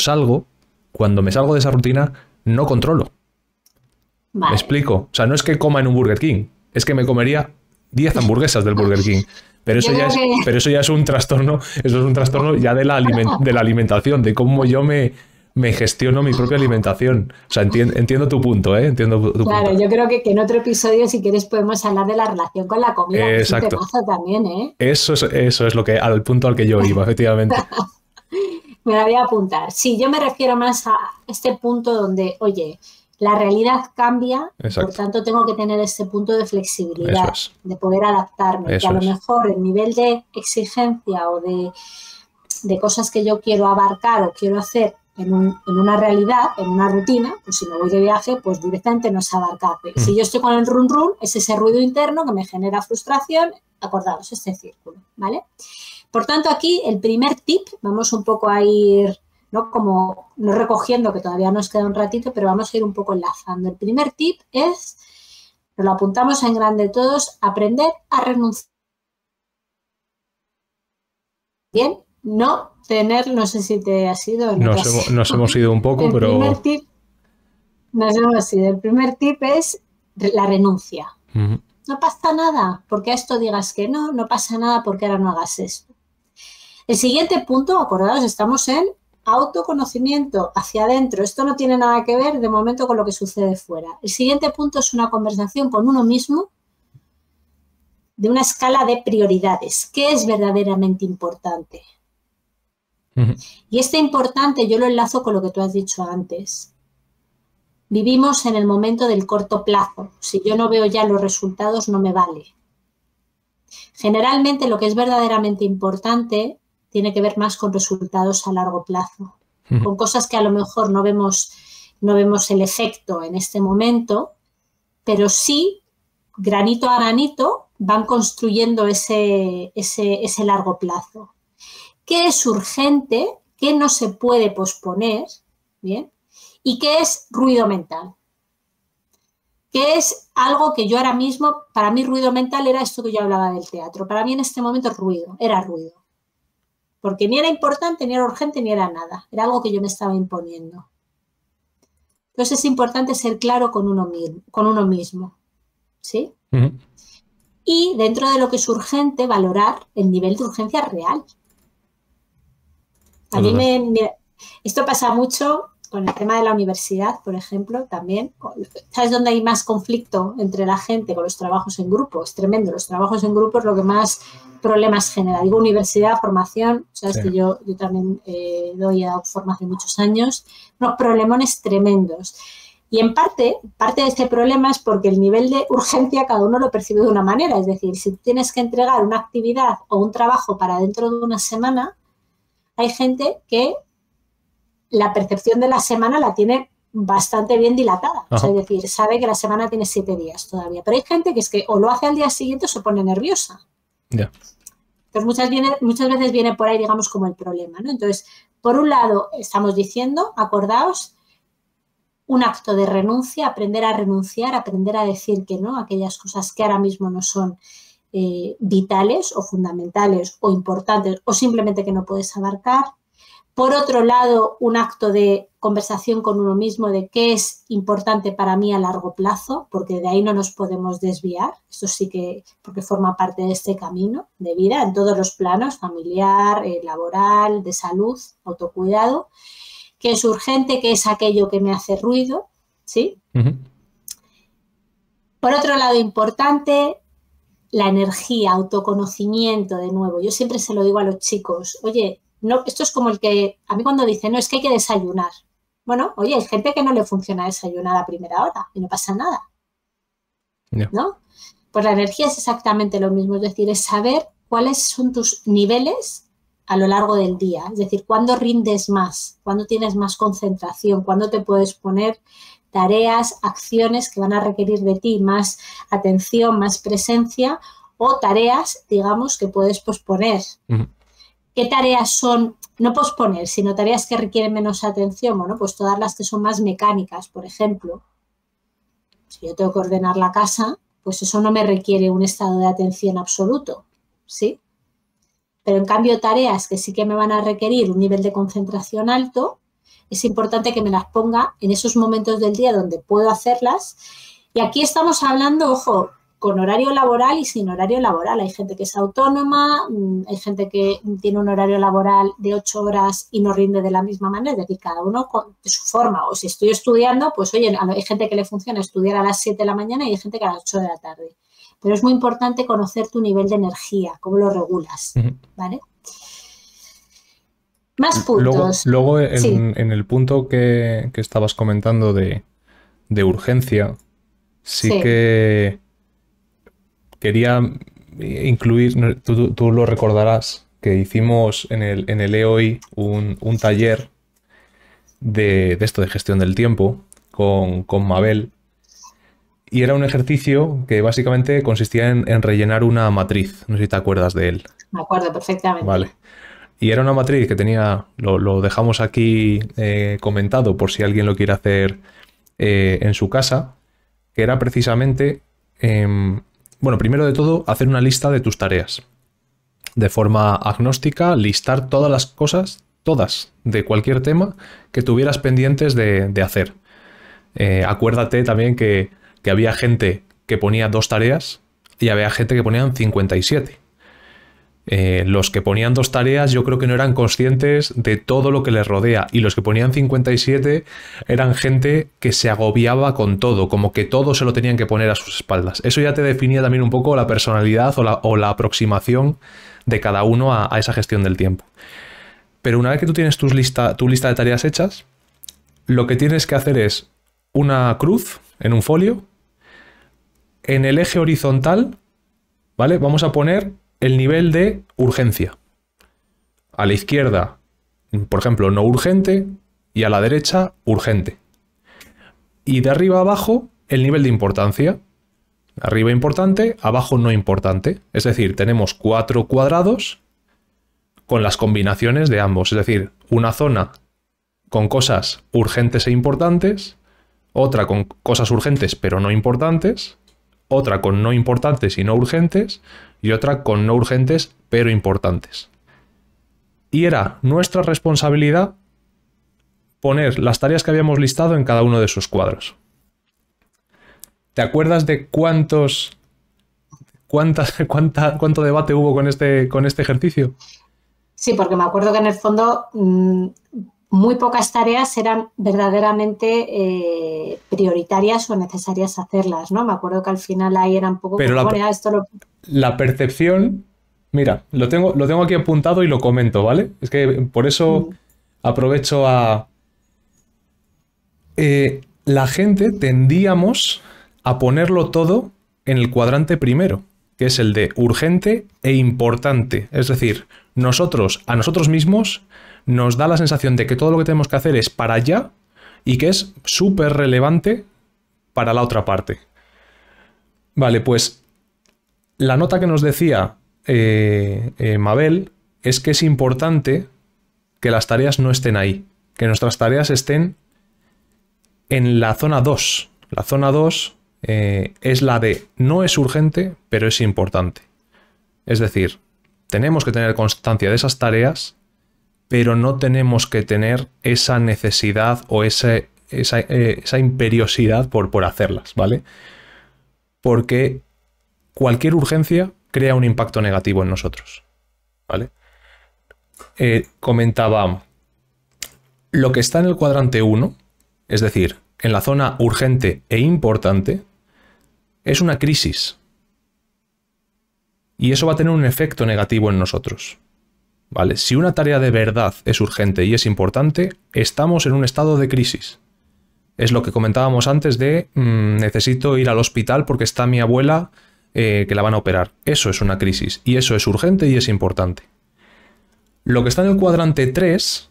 me salgo de esa rutina, no controlo. Vale. ¿Me explico? O sea, no es que coma en un Burger King, es que me comería 10 hamburguesas del Burger King. Pero eso ya es un trastorno, eso es un trastorno ya de la alimentación, de cómo yo me gestiono mi propia alimentación. O sea, entiendo tu punto, ¿eh? Entiendo tu claro, punto. Yo creo que en otro episodio, si quieres, podemos hablar de la relación con la comida. Exacto. Es un temazo también, ¿eh? Eso es al punto al que yo iba, efectivamente. Me la voy a apuntar. Sí, yo me refiero más a este punto donde, oye, la realidad cambia, por tanto tengo que tener este punto de flexibilidad, de poder adaptarme, que a lo mejor el nivel de exigencia o de cosas que yo quiero abarcar o quiero hacer en una realidad, en una rutina, pues si me voy de viaje, pues directamente no es abarcable. Si yo estoy con el run run, es ese ruido interno que me genera frustración, acordaos, este círculo, ¿vale? Por tanto, aquí el primer tip, vamos un poco a ir, ¿no? Como no recogiendo, que todavía nos queda un ratito, pero vamos a ir un poco enlazando. El primer tip es, nos lo apuntamos en grande todos, aprender a renunciar. Bien, no tener, no sé si te has ido. Nos hemos ido un poco, pero... Primer tip, nos hemos ido. El primer tip es la renuncia. No pasa nada porque a esto digas que no pasa nada porque ahora no hagas esto. El siguiente punto, acordaos, estamos en autoconocimiento hacia adentro. Esto no tiene nada que ver de momento con lo que sucede fuera. El siguiente punto es una conversación con uno mismo de una escala de prioridades. ¿Qué es verdaderamente importante? Y este importante yo lo enlazo con lo que tú has dicho antes. Vivimos en el momento del corto plazo. Si yo no veo ya los resultados, no me vale. Generalmente lo que es verdaderamente importante tiene que ver más con resultados a largo plazo, con cosas que a lo mejor no vemos el efecto en este momento, pero sí, granito a granito, van construyendo ese largo plazo. ¿Qué es urgente? ¿Qué no se puede posponer? ¿Bien? ¿Y qué es ruido mental? ¿Qué es algo que yo ahora mismo, para mí ruido mental era esto que yo hablaba del teatro? Para mí en este momento era ruido. Porque ni era importante, ni era urgente, ni era nada. Era algo que yo me estaba imponiendo. Entonces es importante ser claro con uno mismo. ¿Sí? Y dentro de lo que es urgente, valorar el nivel de urgencia real. A mí mira, esto pasa mucho con el tema de la universidad, por ejemplo, también. ¿Sabes dónde hay más conflicto entre la gente con los trabajos en grupo? Es tremendo. Los trabajos en grupo es lo que más problemas genera. Digo universidad, formación, sabes que yo también doy a Oxford hace muchos años, unos problemones tremendos. Y en parte de este problema es porque el nivel de urgencia cada uno lo percibe de una manera. Es decir, si tienes que entregar una actividad o un trabajo para dentro de una semana, hay gente que la percepción de la semana la tiene bastante bien dilatada. O sea, es decir, sabe que la semana tiene 7 días todavía. Pero hay gente que es que o lo hace al día siguiente o se pone nerviosa. Yeah. Entonces, muchas veces viene por ahí, digamos, como el problema, ¿no? Entonces, por un lado, estamos diciendo, acordaos, un acto de renuncia, aprender a renunciar, aprender a decir que no a aquellas cosas que ahora mismo no son vitales o fundamentales o importantes o simplemente que no puedes abarcar. Por otro lado, un acto de conversación con uno mismo de qué es importante para mí a largo plazo, porque de ahí no nos podemos desviar. Esto sí que, porque forma parte de este camino de vida en todos los planos, familiar, laboral, de salud, autocuidado. ¿Qué es urgente? ¿Qué es aquello que me hace ruido? ¿Sí? Por otro lado, importante, la energía, autoconocimiento, de nuevo. Yo siempre se lo digo a los chicos, oye, no, esto es como el que, a mí cuando dicen, no, es que hay que desayunar. Bueno, oye, hay gente que no le funciona desayunar a primera hora y no pasa nada. No. ¿No? Pues la energía es exactamente lo mismo, es decir, es saber cuáles son tus niveles a lo largo del día. Es decir, cuándo rindes más, cuándo tienes más concentración, cuándo te puedes poner tareas, acciones que van a requerir de ti más atención, más presencia o tareas, digamos, que puedes posponer. ¿Qué tareas son, no posponer, sino tareas que requieren menos atención? Bueno, pues todas las que son más mecánicas, por ejemplo. Si yo tengo que ordenar la casa, pues eso no me requiere un estado de atención absoluto, ¿sí? Pero en cambio tareas que sí que me van a requerir un nivel de concentración alto, es importante que me las ponga en esos momentos del día donde puedo hacerlas. Y aquí estamos hablando, ojo, con horario laboral y sin horario laboral. Hay gente que es autónoma, hay gente que tiene un horario laboral de 8 horas y no rinde de la misma manera, es decir, cada uno de su forma. O si estoy estudiando, pues oye, hay gente que le funciona estudiar a las 7 de la mañana y hay gente que a las 8 de la tarde. Pero es muy importante conocer tu nivel de energía, cómo lo regulas, ¿vale? Más puntos. Luego en el punto que estabas comentando de urgencia, sí que quería incluir, tú lo recordarás, que hicimos en el EOI un taller de esto de gestión del tiempo con Mabel. Y era un ejercicio que básicamente consistía en rellenar una matriz. No sé si te acuerdas de él. Me acuerdo perfectamente. Vale. Y era una matriz que tenía, lo dejamos aquí comentado por si alguien lo quiere hacer en su casa, que era precisamente, bueno, primero de todo, hacer una lista de tus tareas. De forma agnóstica, listar todas las cosas, todas, de cualquier tema que tuvieras pendientes de hacer. Acuérdate también que había gente que ponía 2 tareas y había gente que ponían 57. Los que ponían 2 tareas yo creo que no eran conscientes de todo lo que les rodea, y los que ponían 57 eran gente que se agobiaba con todo, como que todo se lo tenían que poner a sus espaldas. Eso ya te definía también un poco la personalidad o la aproximación de cada uno a esa gestión del tiempo. Pero una vez que tú tienes tu lista de tareas hechas, lo que tienes que hacer es una cruz en un folio. En el eje horizontal, ¿vale? Vamos a poner el nivel de urgencia. A la izquierda, por ejemplo, no urgente, y a la derecha, urgente. Y de arriba a abajo, el nivel de importancia. Arriba importante, abajo no importante. Es decir, tenemos 4 cuadrados con las combinaciones de ambos. Es decir, una zona con cosas urgentes e importantes, otra con cosas urgentes pero no importantes, otra con no importantes y no urgentes, y otra con no urgentes pero importantes. Y era nuestra responsabilidad poner las tareas que habíamos listado en cada uno de esos cuadros. ¿Te acuerdas de cuánto debate hubo con este ejercicio? Sí, porque me acuerdo que en el fondo muy pocas tareas eran verdaderamente prioritarias o necesarias hacerlas, ¿no? Me acuerdo que al final ahí era un poco... Pero la percepción... Mira, lo tengo aquí apuntado y lo comento, ¿vale? Es que por eso aprovecho a... la gente tendíamos a ponerlo todo en el cuadrante primero, que es el de urgente e importante. Es decir, a nosotros mismos nos da la sensación de que todo lo que tenemos que hacer es para allá y que es súper relevante para la otra parte. Vale, pues la nota que nos decía Mabel es que es importante que las tareas no estén ahí, que nuestras tareas estén en la zona 2. La zona 2 es la de no es urgente, pero es importante. Es decir, tenemos que tener constancia de esas tareas, pero no tenemos que tener esa necesidad o esa imperiosidad por hacerlas, ¿vale? Porque cualquier urgencia crea un impacto negativo en nosotros, ¿vale? Comentaba, lo que está en el cuadrante 1, es decir, en la zona urgente e importante, es una crisis. Y eso va a tener un efecto negativo en nosotros, ¿vale? Si una tarea de verdad es urgente y es importante, estamos en un estado de crisis. Es lo que comentábamos antes de necesito ir al hospital porque está mi abuela que la van a operar. Eso es una crisis y eso es urgente y es importante. Lo que está en el cuadrante 3,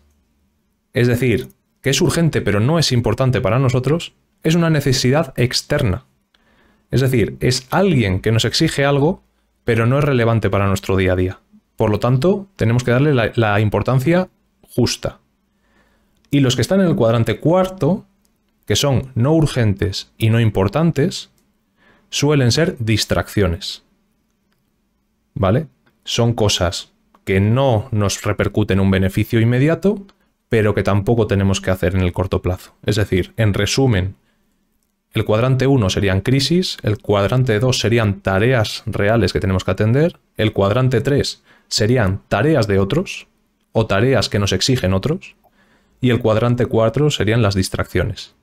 es decir, que es urgente pero no es importante para nosotros, es una necesidad externa. Es decir, es alguien que nos exige algo, pero no es relevante para nuestro día a día. Por lo tanto, tenemos que darle la importancia justa. Y los que están en el cuadrante 4, que son no urgentes y no importantes, suelen ser distracciones. ¿Vale? Son cosas que no nos repercuten un beneficio inmediato, pero que tampoco tenemos que hacer en el corto plazo. Es decir, en resumen, el cuadrante 1 serían crisis, el cuadrante 2 serían tareas reales que tenemos que atender, el cuadrante 3 serían tareas de otros o tareas que nos exigen otros, y el cuadrante 4 serían las distracciones.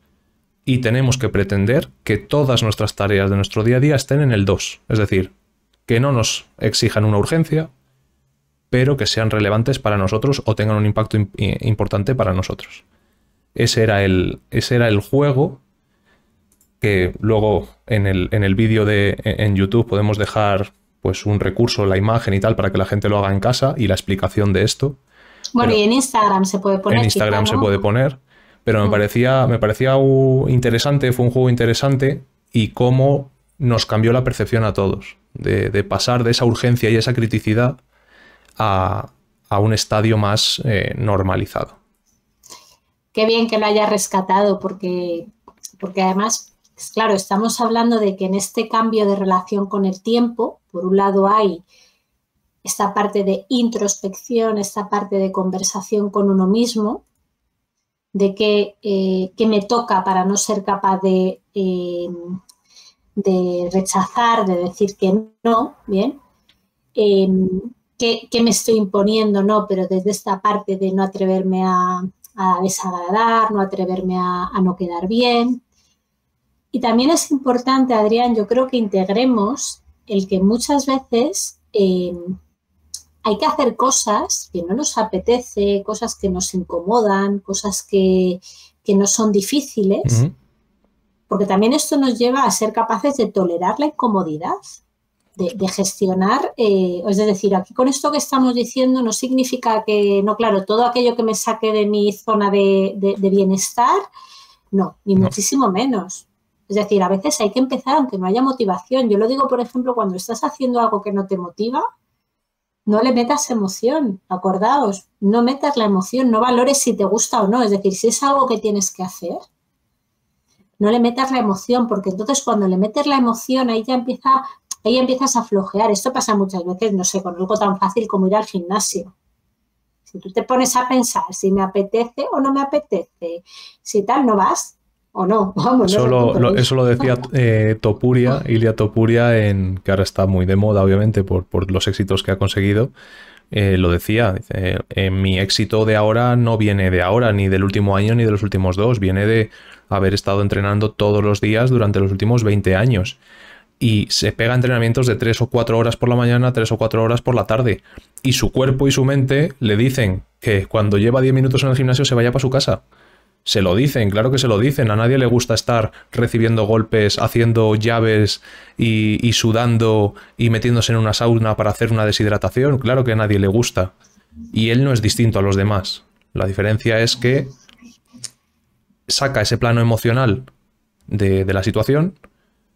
Y tenemos que pretender que todas nuestras tareas de nuestro día a día estén en el 2, es decir, que no nos exijan una urgencia, pero que sean relevantes para nosotros o tengan un impacto importante para nosotros. Ese era el juego, que luego en el vídeo en YouTube podemos dejar pues un recurso, la imagen y tal, para que la gente lo haga en casa y la explicación de esto. Bueno, pero y en Instagram se puede poner. En Instagram quizá, ¿no? Se puede poner, pero me parecía interesante, fue un juego interesante, y cómo nos cambió la percepción a todos, de pasar de esa urgencia y esa criticidad a un estadio más normalizado. Qué bien que lo haya rescatado, porque además, claro, estamos hablando de que en este cambio de relación con el tiempo, por un lado hay esta parte de introspección, esta parte de conversación con uno mismo, de qué me toca para no ser capaz de rechazar, de decir que no, ¿bien? qué me estoy imponiendo, ¿no? Pero desde esta parte de no atreverme a desagradar, no atreverme a no quedar bien. Y también es importante, Adrián, yo creo que integremos el que muchas veces hay que hacer cosas que no nos apetece, cosas que nos incomodan, cosas que no son difíciles, porque también esto nos lleva a ser capaces de tolerar la incomodidad, de gestionar, es decir, aquí con esto que estamos diciendo no significa que, no, claro, todo aquello que me saque de mi zona de bienestar, no, ni muchísimo menos. Es decir, a veces hay que empezar aunque no haya motivación. Yo lo digo, por ejemplo, cuando estás haciendo algo que no te motiva, no le metas emoción, acordaos, no metas la emoción, no valores si te gusta o no. Es decir, si es algo que tienes que hacer, no le metas la emoción, porque entonces cuando le metes la emoción ahí empiezas a flojear. Esto pasa muchas veces, no sé, con algo tan fácil como ir al gimnasio. Si tú te pones a pensar si me apetece o no me apetece, si tal, no vas. ¿O no? Vamos, eso lo decía Topuria, Ilia Topuria, que ahora está muy de moda, obviamente, por los éxitos que ha conseguido. Lo decía, dice, mi éxito de ahora no viene de ahora, ni del último año, ni de los últimos 2. Viene de haber estado entrenando todos los días durante los últimos 20 años. Y se pega entrenamientos de 3 o 4 horas por la mañana, 3 o 4 horas por la tarde. Y su cuerpo y su mente le dicen que cuando lleva 10 minutos en el gimnasio se vaya para su casa. Se lo dicen, claro que se lo dicen. A nadie le gusta estar recibiendo golpes, haciendo llaves y sudando y metiéndose en una sauna para hacer una deshidratación. Claro que a nadie le gusta. Y él no es distinto a los demás. La diferencia es que saca ese plano emocional de la situación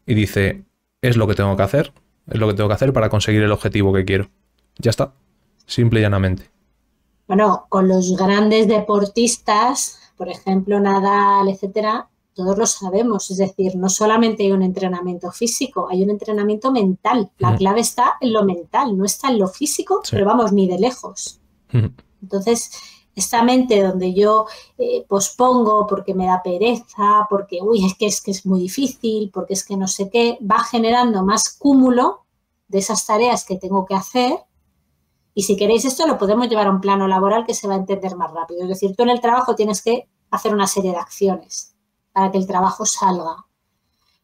y dice, es lo que tengo que hacer. Es lo que tengo que hacer para conseguir el objetivo que quiero. Ya está. Simple y llanamente. Bueno, con los grandes deportistas, por ejemplo, Nadal, etcétera, todos lo sabemos. Es decir, no solamente hay un entrenamiento físico, hay un entrenamiento mental. La clave está en lo mental, no está en lo físico, sí. Pero vamos, ni de lejos. Entonces, esta mente donde yo pospongo porque me da pereza, porque, es que es muy difícil, porque es que no sé qué, va generando más cúmulo de esas tareas que tengo que hacer. Y si queréis esto lo podemos llevar a un plano laboral que se va a entender más rápido. Es decir, tú en el trabajo tienes que hacer una serie de acciones para que el trabajo salga.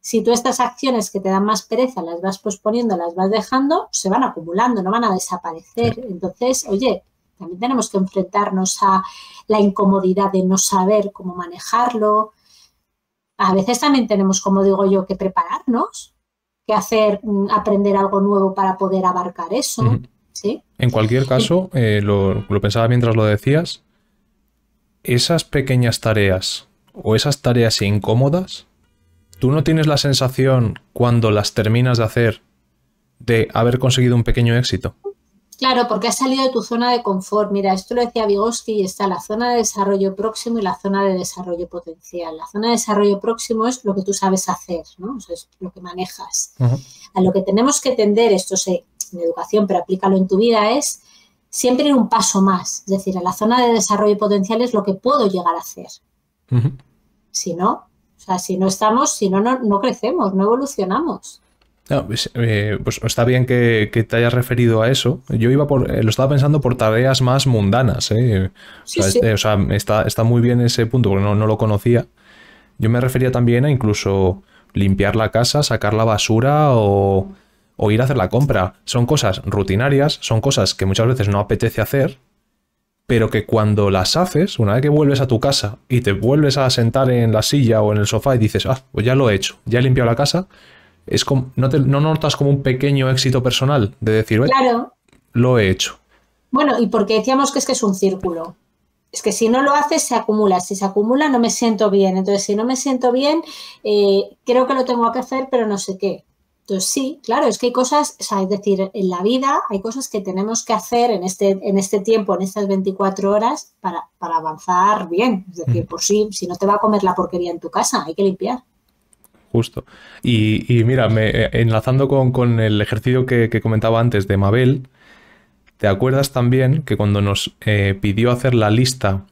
Si tú estas acciones que te dan más pereza las vas posponiendo, las vas dejando, se van acumulando, no van a desaparecer. Entonces, oye, también tenemos que enfrentarnos a la incomodidad de no saber cómo manejarlo. A veces también tenemos, como digo yo, que prepararnos, que hacer, aprender algo nuevo para poder abarcar eso. ¿Sí? En cualquier caso, lo pensaba mientras lo decías, esas pequeñas tareas o esas tareas incómodas, ¿tú no tienes la sensación cuando las terminas de hacer de haber conseguido un pequeño éxito? Claro, porque has salido de tu zona de confort. Mira, esto lo decía Vygotsky y está la zona de desarrollo próximo y la zona de desarrollo potencial. La zona de desarrollo próximo es lo que tú sabes hacer, ¿no? Eso es lo que manejas. A lo que tenemos que tender, esto en educación, pero aplícalo en tu vida, es siempre ir un paso más. Es decir, a la zona de desarrollo potencial es lo que puedo llegar a hacer. Si no, si no crecemos, no evolucionamos. No, pues está bien que te hayas referido a eso. Yo lo estaba pensando por tareas más mundanas. Sí. Está muy bien ese punto porque no lo conocía. Yo me refería también a incluso limpiar la casa, sacar la basura o ir a hacer la compra. Son cosas rutinarias, son cosas que muchas veces no apetece hacer, pero que cuando las haces, una vez que vuelves a tu casa y te vuelves a sentar en la silla o en el sofá y dices, pues ya lo he hecho, ya he limpiado la casa, es como, ¿no notas como un pequeño éxito personal de decir, claro, lo he hecho? Bueno, y porque decíamos que es un círculo. Es que si no lo haces, se acumula. Si se acumula, no me siento bien. Entonces, si no me siento bien, creo que lo tengo que hacer, pero no sé qué. Entonces, sí, claro, es que hay cosas, es decir, en la vida hay cosas que tenemos que hacer en este tiempo, en estas 24 horas, para avanzar bien. Es decir, pues sí, si no te va a comer la porquería en tu casa, hay que limpiar. Justo. Y mira, enlazando con el ejercicio que comentaba antes de Mabel, ¿te acuerdas también que cuando nos pidió hacer la lista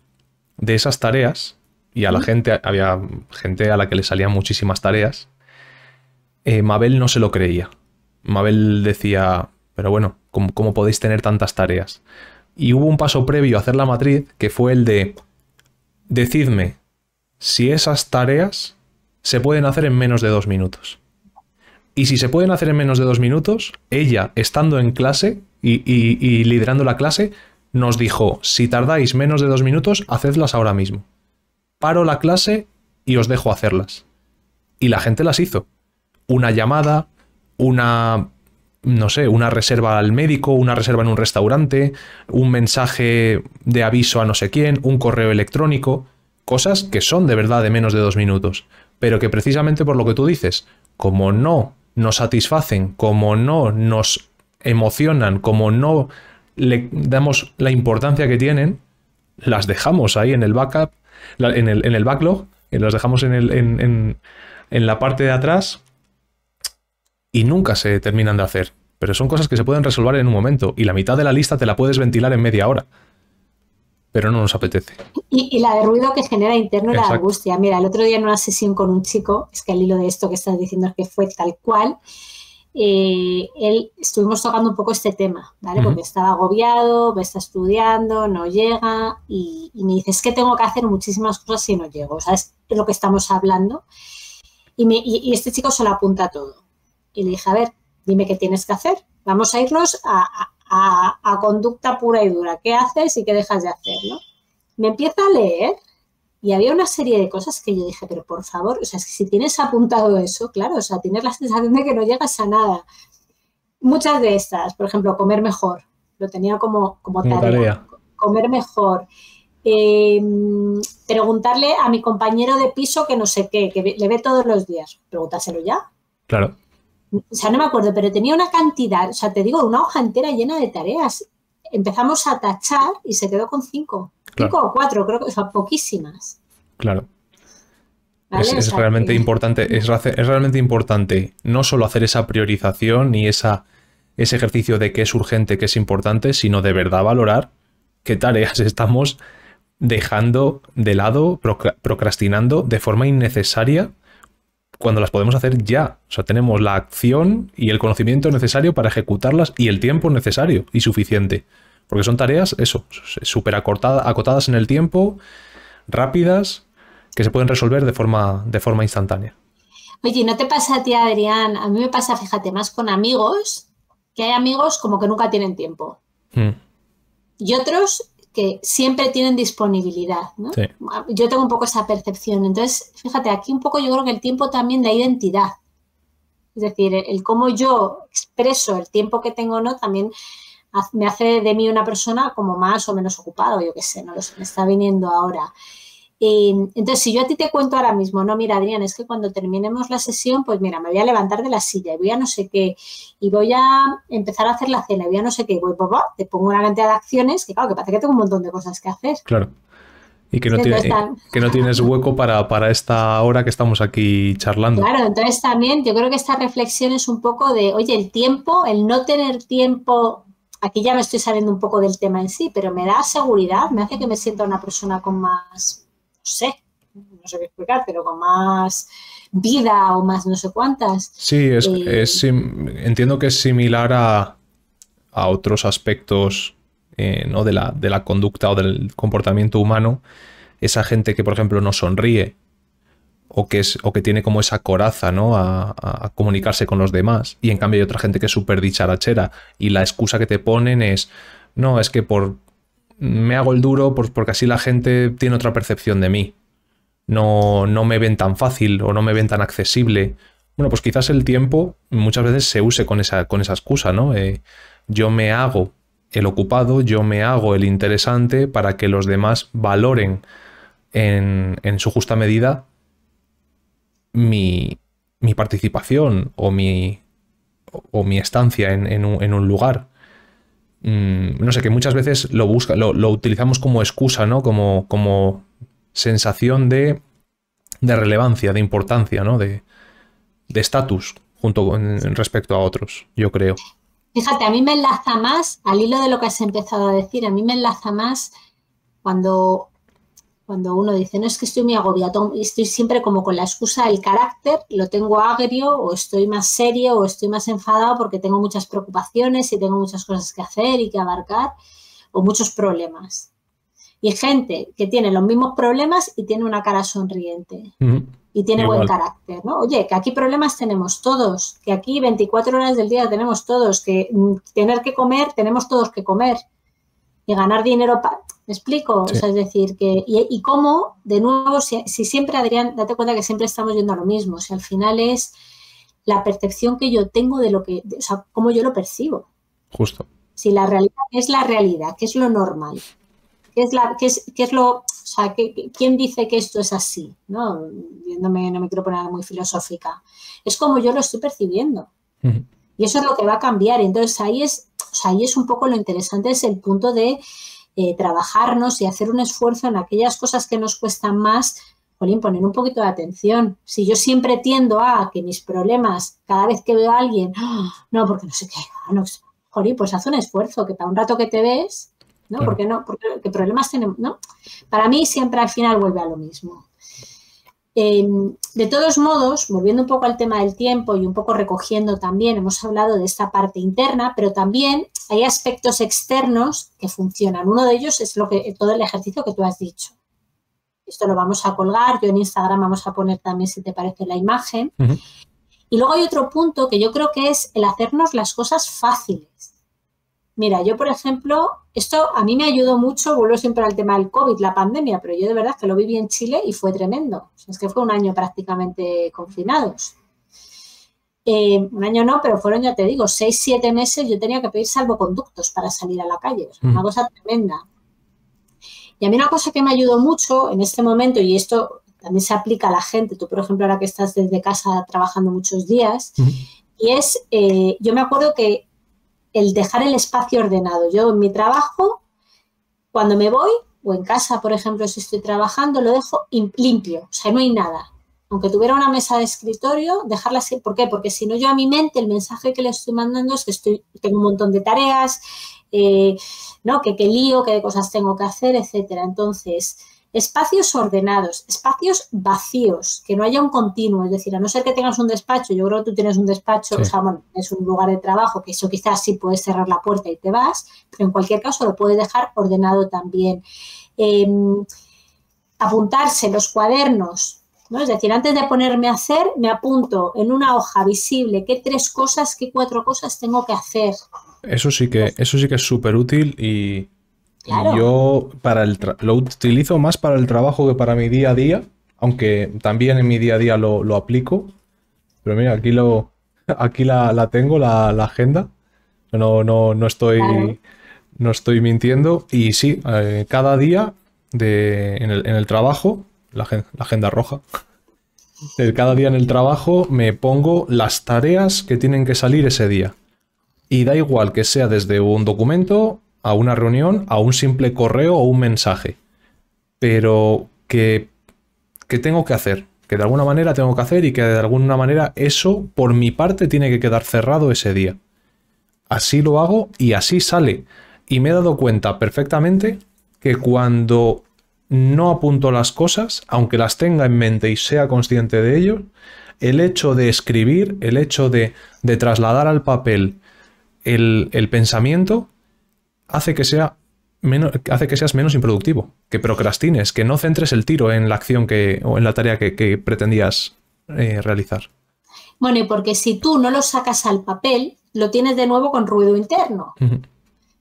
de esas tareas, y a la gente, había gente a la que le salían muchísimas tareas, Mabel no se lo creía? Mabel decía, pero bueno, ¿Cómo podéis tener tantas tareas? Y hubo un paso previo a hacer la matriz, que fue el de decidme si esas tareas se pueden hacer en menos de 2 minutos. Y si se pueden hacer en menos de 2 minutos, ella, estando en clase y liderando la clase, nos dijo, si tardáis menos de 2 minutos, hacedlas ahora mismo. Paro la clase y os dejo hacerlas. Y la gente las hizo. Una llamada, no sé, una reserva al médico, una reserva en un restaurante, un mensaje de aviso a no sé quién, un correo electrónico, cosas que son de verdad de menos de 2 minutos, pero que precisamente por lo que tú dices, como no nos satisfacen, como no nos emocionan, como no le damos la importancia que tienen, las dejamos ahí en el backup, en el backlog, las dejamos en la parte de atrás y nunca se terminan de hacer. Pero son cosas que se pueden resolver en un momento y la mitad de la lista te la puedes ventilar en media hora. Pero no nos apetece. Y la de ruido que genera interno. Exacto. La angustia. Mira, el otro día en una sesión con un chico, es que al hilo de esto que estás diciendo es que fue tal cual, estuvimos tocando un poco este tema, ¿vale? Porque estaba agobiado, está estudiando, no llega y me dice, es que tengo que hacer muchísimas cosas si no llego. O sea, es lo que estamos hablando. Y este chico se lo apunta todo. Y le dije, a ver, dime qué tienes que hacer. Vamos a irnos a conducta pura y dura. ¿Qué haces y qué dejas de hacer, no? Me empieza a leer y había una serie de cosas que yo dije, pero por favor, o sea, es que si tienes apuntado eso, claro, o sea, tienes la sensación de que no llegas a nada. Muchas de estas, por ejemplo, comer mejor, lo tenía como tarea. Comer mejor. Preguntarle a mi compañero de piso que no sé qué, que le ve todos los días. Pregúntaselo ya. Claro. O sea, no me acuerdo, pero tenía una cantidad, o sea, te digo, una hoja entera llena de tareas. Empezamos a tachar y se quedó con 5. Claro. 5 o 4, creo que, o sea, poquísimas. Claro. ¿Vale? Es realmente importante, es realmente importante no solo hacer esa priorización y ese ejercicio de qué es urgente, qué es importante, sino de verdad valorar qué tareas estamos dejando de lado, procrastinando de forma innecesaria, cuando las podemos hacer ya. O sea, tenemos la acción y el conocimiento necesario para ejecutarlas y el tiempo necesario y suficiente. Porque son tareas, eso, súper acotadas en el tiempo, rápidas, que se pueden resolver de forma instantánea. Oye, ¿no te pasa a ti, Adrián? A mí me pasa, fíjate, más con amigos, que hay amigos como que nunca tienen tiempo. Y otros que siempre tienen disponibilidad, ¿no? Sí. Yo tengo un poco esa percepción. Entonces, fíjate, aquí un poco yo creo que el tiempo también da identidad. Es decir, el cómo yo expreso el tiempo que tengo, ¿no? También me hace de mí una persona como más o menos ocupado, yo qué sé, no lo sé, me está viniendo ahora. Entonces, si yo a ti te cuento ahora mismo, no, mira, Adrián, es que cuando terminemos la sesión, pues mira, me voy a levantar de la silla y voy a no sé qué, y voy a empezar a hacer la cena y voy a no sé qué, y voy, te pongo una cantidad de acciones que, claro, que parece que tengo un montón de cosas que hacer. Claro. Y que no tienes hueco para esta hora que estamos aquí charlando. Claro, entonces también yo creo que esta reflexión es un poco de, oye, el tiempo, el no tener tiempo, aquí ya me estoy saliendo un poco del tema en sí, pero me da seguridad, me hace que me sienta una persona con más, no sé qué explicar, pero con más vida o más no sé cuántas. Sí, entiendo que es similar a otros aspectos ¿no? de la conducta o del comportamiento humano. Esa gente que, por ejemplo, no sonríe o que tiene como esa coraza, ¿no? a comunicarse con los demás, y en cambio hay otra gente que es súper dicharachera y la excusa que te ponen es, no, es que me hago el duro porque así la gente tiene otra percepción de mí. No me ven tan fácil o no me ven tan accesible. Bueno, pues quizás el tiempo muchas veces se use con esa excusa, ¿no? Yo me hago el ocupado, yo me hago el interesante para que los demás valoren en su justa medida mi participación o mi estancia en un lugar. No sé, que muchas veces lo utilizamos como excusa, ¿no? Como sensación de relevancia, de importancia, ¿no? De estatus respecto a otros, yo creo. Fíjate, a mí me enlaza más, al hilo de lo que has empezado a decir, a mí me enlaza más cuando Cuando uno dice, no, es que estoy muy agobiado, estoy siempre como con la excusa del carácter, lo tengo agrio, o estoy más serio, o estoy más enfadado porque tengo muchas preocupaciones y tengo muchas cosas que hacer y que abarcar, o muchos problemas. Y gente que tiene los mismos problemas y tiene una cara sonriente. Y tiene Igual. buen carácter, ¿no? Oye, que aquí problemas tenemos todos, que aquí 24 horas del día tenemos todos, que tener que comer, tenemos todos que comer. Y ganar dinero, ¿me explico? Sí. O sea, es decir, que y cómo, de nuevo, si siempre, Adrián, date cuenta que siempre estamos yendo a lo mismo. Si al final es la percepción que yo tengo de lo que, o sea, cómo yo lo percibo. Justo. Si la realidad es la realidad, ¿qué es lo normal? ¿Qué es lo, o sea, quién dice que esto es así? ¿No? No me quiero poner muy filosófica. Es como yo lo estoy percibiendo. Y eso es lo que va a cambiar. Entonces ahí es un poco lo interesante, es el punto de trabajarnos y hacer un esfuerzo en aquellas cosas que nos cuestan más, jolín, poner un poquito de atención. Si yo siempre tiendo a que mis problemas, cada vez que veo a alguien, no, porque no sé qué, no, jolín, pues haz un esfuerzo, que para un rato que te ves, ¿no? Claro. Porque no, porque ¿qué problemas tenemos? ¿No? Para mí siempre al final vuelve a lo mismo. De todos modos, volviendo un poco al tema del tiempo y un poco recogiendo también, hemos hablado de esta parte interna, pero también hay aspectos externos que funcionan. Uno de ellos es todo el ejercicio que tú has dicho. Esto lo vamos a colgar, yo en Instagram vamos a poner también, si te parece, la imagen. Y luego hay otro punto que yo creo que es el hacernos las cosas fáciles. Mira, yo, por ejemplo, esto a mí me ayudó mucho, vuelvo siempre al tema del COVID, la pandemia, pero yo de verdad que lo viví en Chile y fue tremendo. O sea, es que fue un año prácticamente confinados. Un año no, pero fueron, ya te digo, 6, 7 meses yo tenía que pedir salvoconductos para salir a la calle. O sea, una cosa tremenda. Y a mí una cosa que me ayudó mucho en este momento, y esto también se aplica a la gente, tú, por ejemplo, ahora que estás desde casa trabajando muchos días, y es, yo me acuerdo que el dejar el espacio ordenado. Yo en mi trabajo, cuando me voy, o en casa, por ejemplo, si estoy trabajando, lo dejo limpio, o sea, no hay nada. Aunque tuviera una mesa de escritorio, dejarla así. ¿Por qué? Porque si no, yo a mi mente el mensaje que le estoy mandando es que tengo un montón de tareas, ¿no? Que lío, qué cosas tengo que hacer, etcétera. Entonces, espacios ordenados, espacios vacíos, que no haya un continuo, es decir, a no ser que tengas un despacho, yo creo que tú tienes un despacho, sí. O sea, bueno, es un lugar de trabajo, que eso quizás sí puedes cerrar la puerta y te vas, pero en cualquier caso lo puedes dejar ordenado también. Apuntarse los cuadernos, ¿no? Es decir, antes de ponerme a hacer, me apunto en una hoja visible qué 3 cosas, qué 4 cosas tengo que hacer. Eso sí que es súper útil y... Claro. Y yo lo utilizo más para el trabajo que para mi día a día, aunque también en mi día a día lo aplico. Pero mira, aquí la tengo, la agenda. No estoy mintiendo. Y sí, cada día en el trabajo, la agenda roja, cada día en el trabajo me pongo las tareas que tienen que salir ese día. Y da igual que sea desde un documento a una reunión, a un simple correo o un mensaje, pero que tengo que hacer, que de alguna manera tengo que hacer y que de alguna manera eso por mi parte tiene que quedar cerrado ese día. Así lo hago y así sale. Y me he dado cuenta perfectamente que cuando no apunto las cosas, aunque las tenga en mente y sea consciente de ello, el hecho de escribir, el hecho de trasladar al papel el pensamiento, hace que seas menos improductivo, que procrastines, que no centres el tiro en la acción o en la tarea que pretendías realizar. Bueno, y porque si tú no lo sacas al papel, lo tienes de nuevo con ruido interno.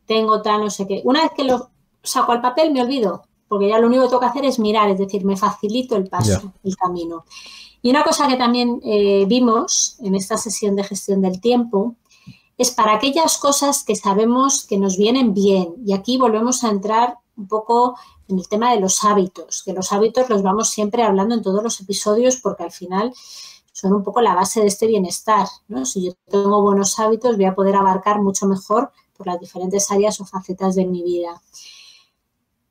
Tengo tal, no sé qué. Una vez que lo saco al papel, me olvido, porque ya lo único que tengo que hacer es mirar, es decir, me facilito el paso, el camino. Y una cosa que también vimos en esta sesión de gestión del tiempo es para aquellas cosas que sabemos que nos vienen bien. Y aquí volvemos a entrar un poco en el tema de los hábitos, que los hábitos los vamos siempre hablando en todos los episodios porque al final son un poco la base de este bienestar, ¿no? Si yo tengo buenos hábitos voy a poder abarcar mucho mejor por las diferentes áreas o facetas de mi vida.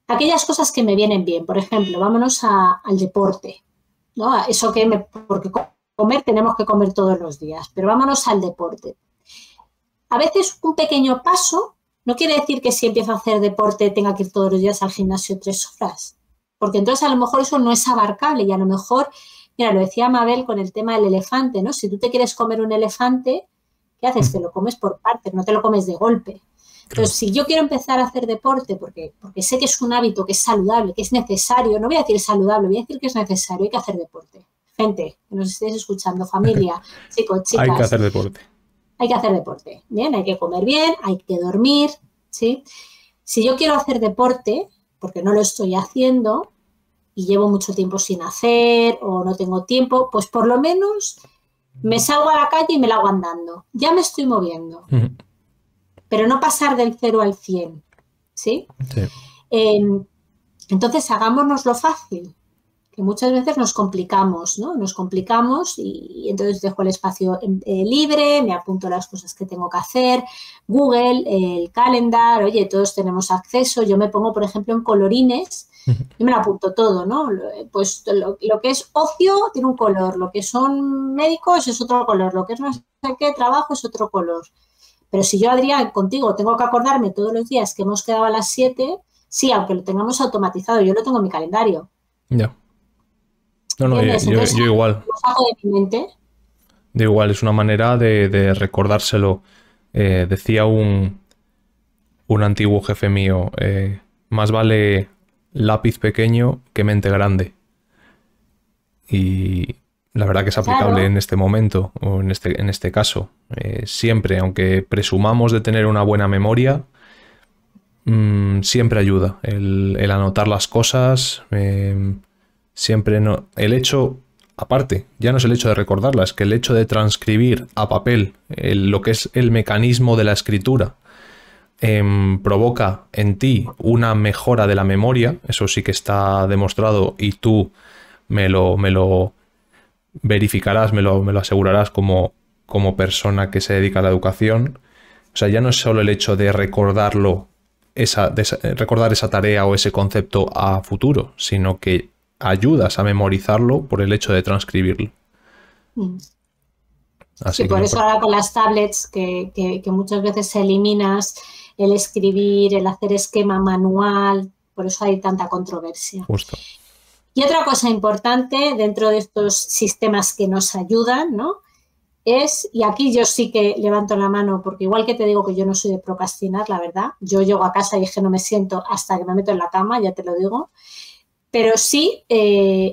Aquellas cosas que me vienen bien, por ejemplo, vámonos al deporte, ¿no? Eso porque comer tenemos que comer todos los días, pero vámonos al deporte. A veces un pequeño paso no quiere decir que si empiezo a hacer deporte tenga que ir todos los días al gimnasio 3 horas. porque entonces a lo mejor eso no es abarcable y a lo mejor, mira, lo decía Mabel con el tema del elefante, ¿no? Si tú te quieres comer un elefante, ¿qué haces? Te lo comes por partes, no te lo comes de golpe. Entonces, si yo quiero empezar a hacer deporte porque sé que es un hábito, que es saludable, que es necesario, no voy a decir saludable, voy a decir que es necesario, hay que hacer deporte. Gente que nos estéis escuchando, familia, chicos, chicas. Hay que hacer deporte. Hay que hacer deporte, ¿bien? Hay que comer bien, hay que dormir, ¿sí? Si yo quiero hacer deporte, porque no lo estoy haciendo y llevo mucho tiempo sin hacer o no tengo tiempo, pues por lo menos me salgo a la calle y me la hago andando. Ya me estoy moviendo. Pero no pasar del 0 al 100, ¿sí? Sí. Entonces, hagámonoslo fácil, que muchas veces nos complicamos, ¿no? Nos complicamos y entonces dejo el espacio libre, me apunto las cosas que tengo que hacer, Google, el calendar, oye, todos tenemos acceso. Yo me pongo, por ejemplo, en colorines, yo me lo apunto todo, ¿no? Pues lo que es ocio tiene un color, lo que son médicos es otro color, lo que es no sé qué trabajo es otro color. Pero si yo, Adrián, contigo tengo que acordarme todos los días que hemos quedado a las 7, sí, aunque lo tengamos automatizado, yo lo tengo en mi calendario. Ya. No, yo igual. Lo saco de mi mente. De igual, es una manera de recordárselo. Decía un antiguo jefe mío, más vale lápiz pequeño que mente grande. Y la verdad que es aplicable, claro, en este momento o en este caso. Siempre, aunque presumamos de tener una buena memoria, siempre ayuda el anotar las cosas. Siempre no. El hecho, aparte, ya no es el hecho de recordarlas, que el hecho de transcribir a papel lo que es el mecanismo de la escritura provoca en ti una mejora de la memoria. Eso sí que está demostrado y tú me lo verificarás, me lo asegurarás como persona que se dedica a la educación. O sea, ya no es solo el hecho de recordarlo, recordar esa tarea o ese concepto a futuro, sino que ayudas a memorizarlo por el hecho de transcribirlo. Así sí, por eso ahora con las tablets, que muchas veces eliminas el escribir, el hacer esquema manual, por eso hay tanta controversia. Justo. Y otra cosa importante dentro de estos sistemas que nos ayudan, ¿no? Y aquí yo sí que levanto la mano, porque igual que te digo que yo no soy de procrastinar, la verdad, yo llego a casa y es que no me siento hasta que me meto en la cama, ya te lo digo, pero sí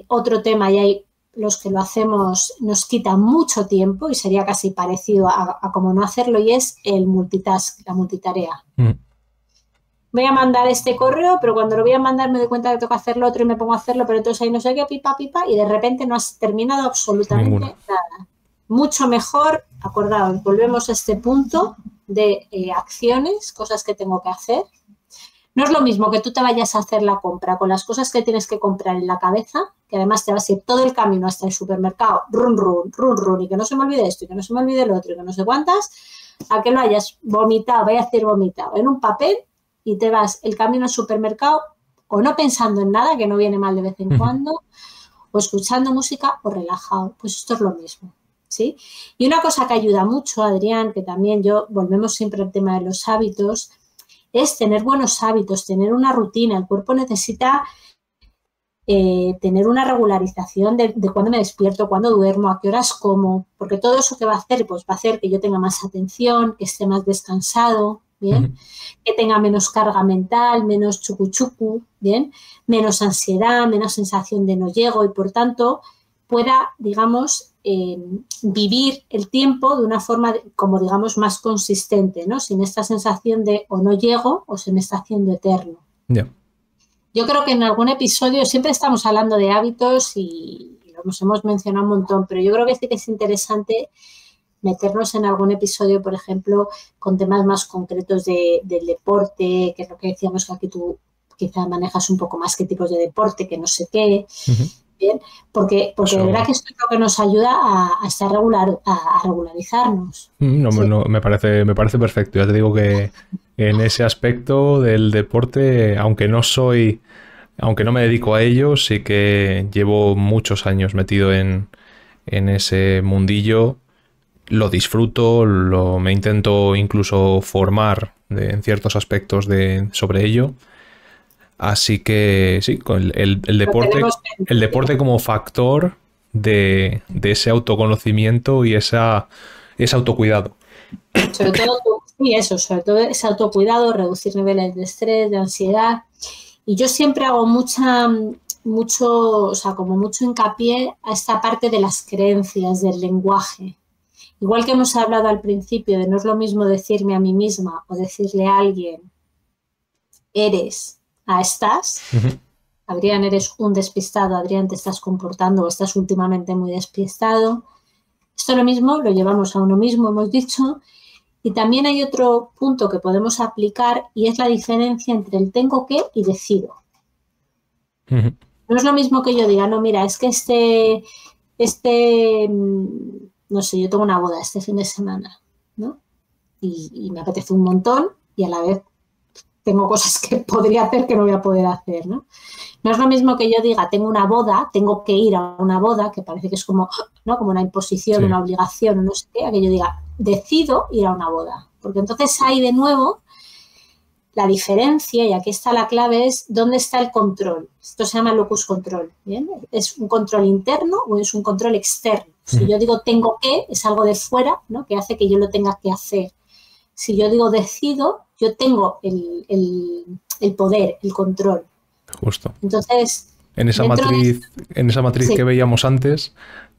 otro tema, y hay los que lo hacemos, nos quita mucho tiempo y sería casi parecido a como no hacerlo, y es el multitask, la multitarea. Voy a mandar este correo, pero cuando lo voy a mandar me doy cuenta que tengo que hacer lo otro y me pongo a hacerlo, pero entonces ahí no sé qué, pipa, y de repente no has terminado absolutamente nada. Mucho mejor, acordaos, volvemos a este punto de acciones, cosas que tengo que hacer. No es lo mismo que tú te vayas a hacer la compra con las cosas que tienes que comprar en la cabeza, que además te vas a ir todo el camino hasta el supermercado, run, y que no se me olvide esto, y que no se me olvide lo otro, y que no sé cuántas, a que lo hayas vomitado, vaya a decir vomitado, en un papel, y te vas el camino al supermercado o no pensando en nada, que no viene mal de vez en cuando, o escuchando música o relajado. Pues esto es lo mismo, ¿sí? Y una cosa que ayuda mucho, Adrián, que también volvemos siempre al tema de los hábitos, es tener buenos hábitos, tener una rutina. El cuerpo necesita tener una regularización de cuándo me despierto, cuándo duermo, a qué horas como, porque todo eso que va a hacer, pues va a hacer que yo tenga más atención, que esté más descansado, ¿bien? Que tenga menos carga mental, menos chucu, ¿bien? Menos ansiedad, menos sensación de no llego y, por tanto, pueda, digamos, vivir el tiempo de una forma, como digamos, más consistente, ¿no? Sin esta sensación de o no llego o se me está haciendo eterno. Yeah. Yo creo que en algún episodio siempre estamos hablando de hábitos y los hemos mencionado un montón, pero yo creo que sí que es interesante meternos en algún episodio, por ejemplo, con temas más concretos del deporte, que es lo que decíamos, que aquí tú quizá manejas un poco más qué tipos de deporte, que no sé qué. Bien, porque de verdad que esto es lo que nos ayuda a estar a regularizarnos. No, ¿sí? no, me parece perfecto. Ya te digo que en ese aspecto del deporte, aunque no me dedico a ello, sí que llevo muchos años metido en ese mundillo. Lo disfruto, me intento incluso formar en ciertos aspectos sobre ello. Así que sí, con el deporte como factor de ese autoconocimiento y ese autocuidado. Sobre todo, sí, eso, sobre todo ese autocuidado, reducir niveles de estrés, de ansiedad. Y yo siempre hago o sea, como mucho hincapié a esta parte de las creencias, del lenguaje. Igual que hemos hablado al principio de no es lo mismo decirme a mí misma o decirle a alguien, eres, a estás. Adrián, eres un despistado, Adrián, te estás comportando o estás últimamente muy despistado. Esto lo mismo lo llevamos a uno mismo, hemos dicho. Y también hay otro punto que podemos aplicar y es la diferencia entre el tengo que y decido. No es lo mismo que yo diga, no, mira, es que no sé, yo tengo una boda este fin de semana, ¿no? Y me apetece un montón y a la vez tengo cosas que podría hacer que no voy a poder hacer, ¿no? No es lo mismo que yo diga, tengo una boda, tengo que ir a una boda, que parece que es como, ¿no? Como una imposición, sí, una obligación, no sé qué, a que yo diga, decido ir a una boda. Porque entonces hay de nuevo la diferencia, y aquí está la clave, es dónde está el control. Esto se llama locus control, ¿bien? ¿Es un control interno o es un control externo? Si yo digo tengo que, es algo de fuera, ¿no? Que hace que yo lo tenga que hacer. Si yo digo decido, yo tengo el poder, el control. Justo. Entonces, en esa matriz sí, que veíamos antes,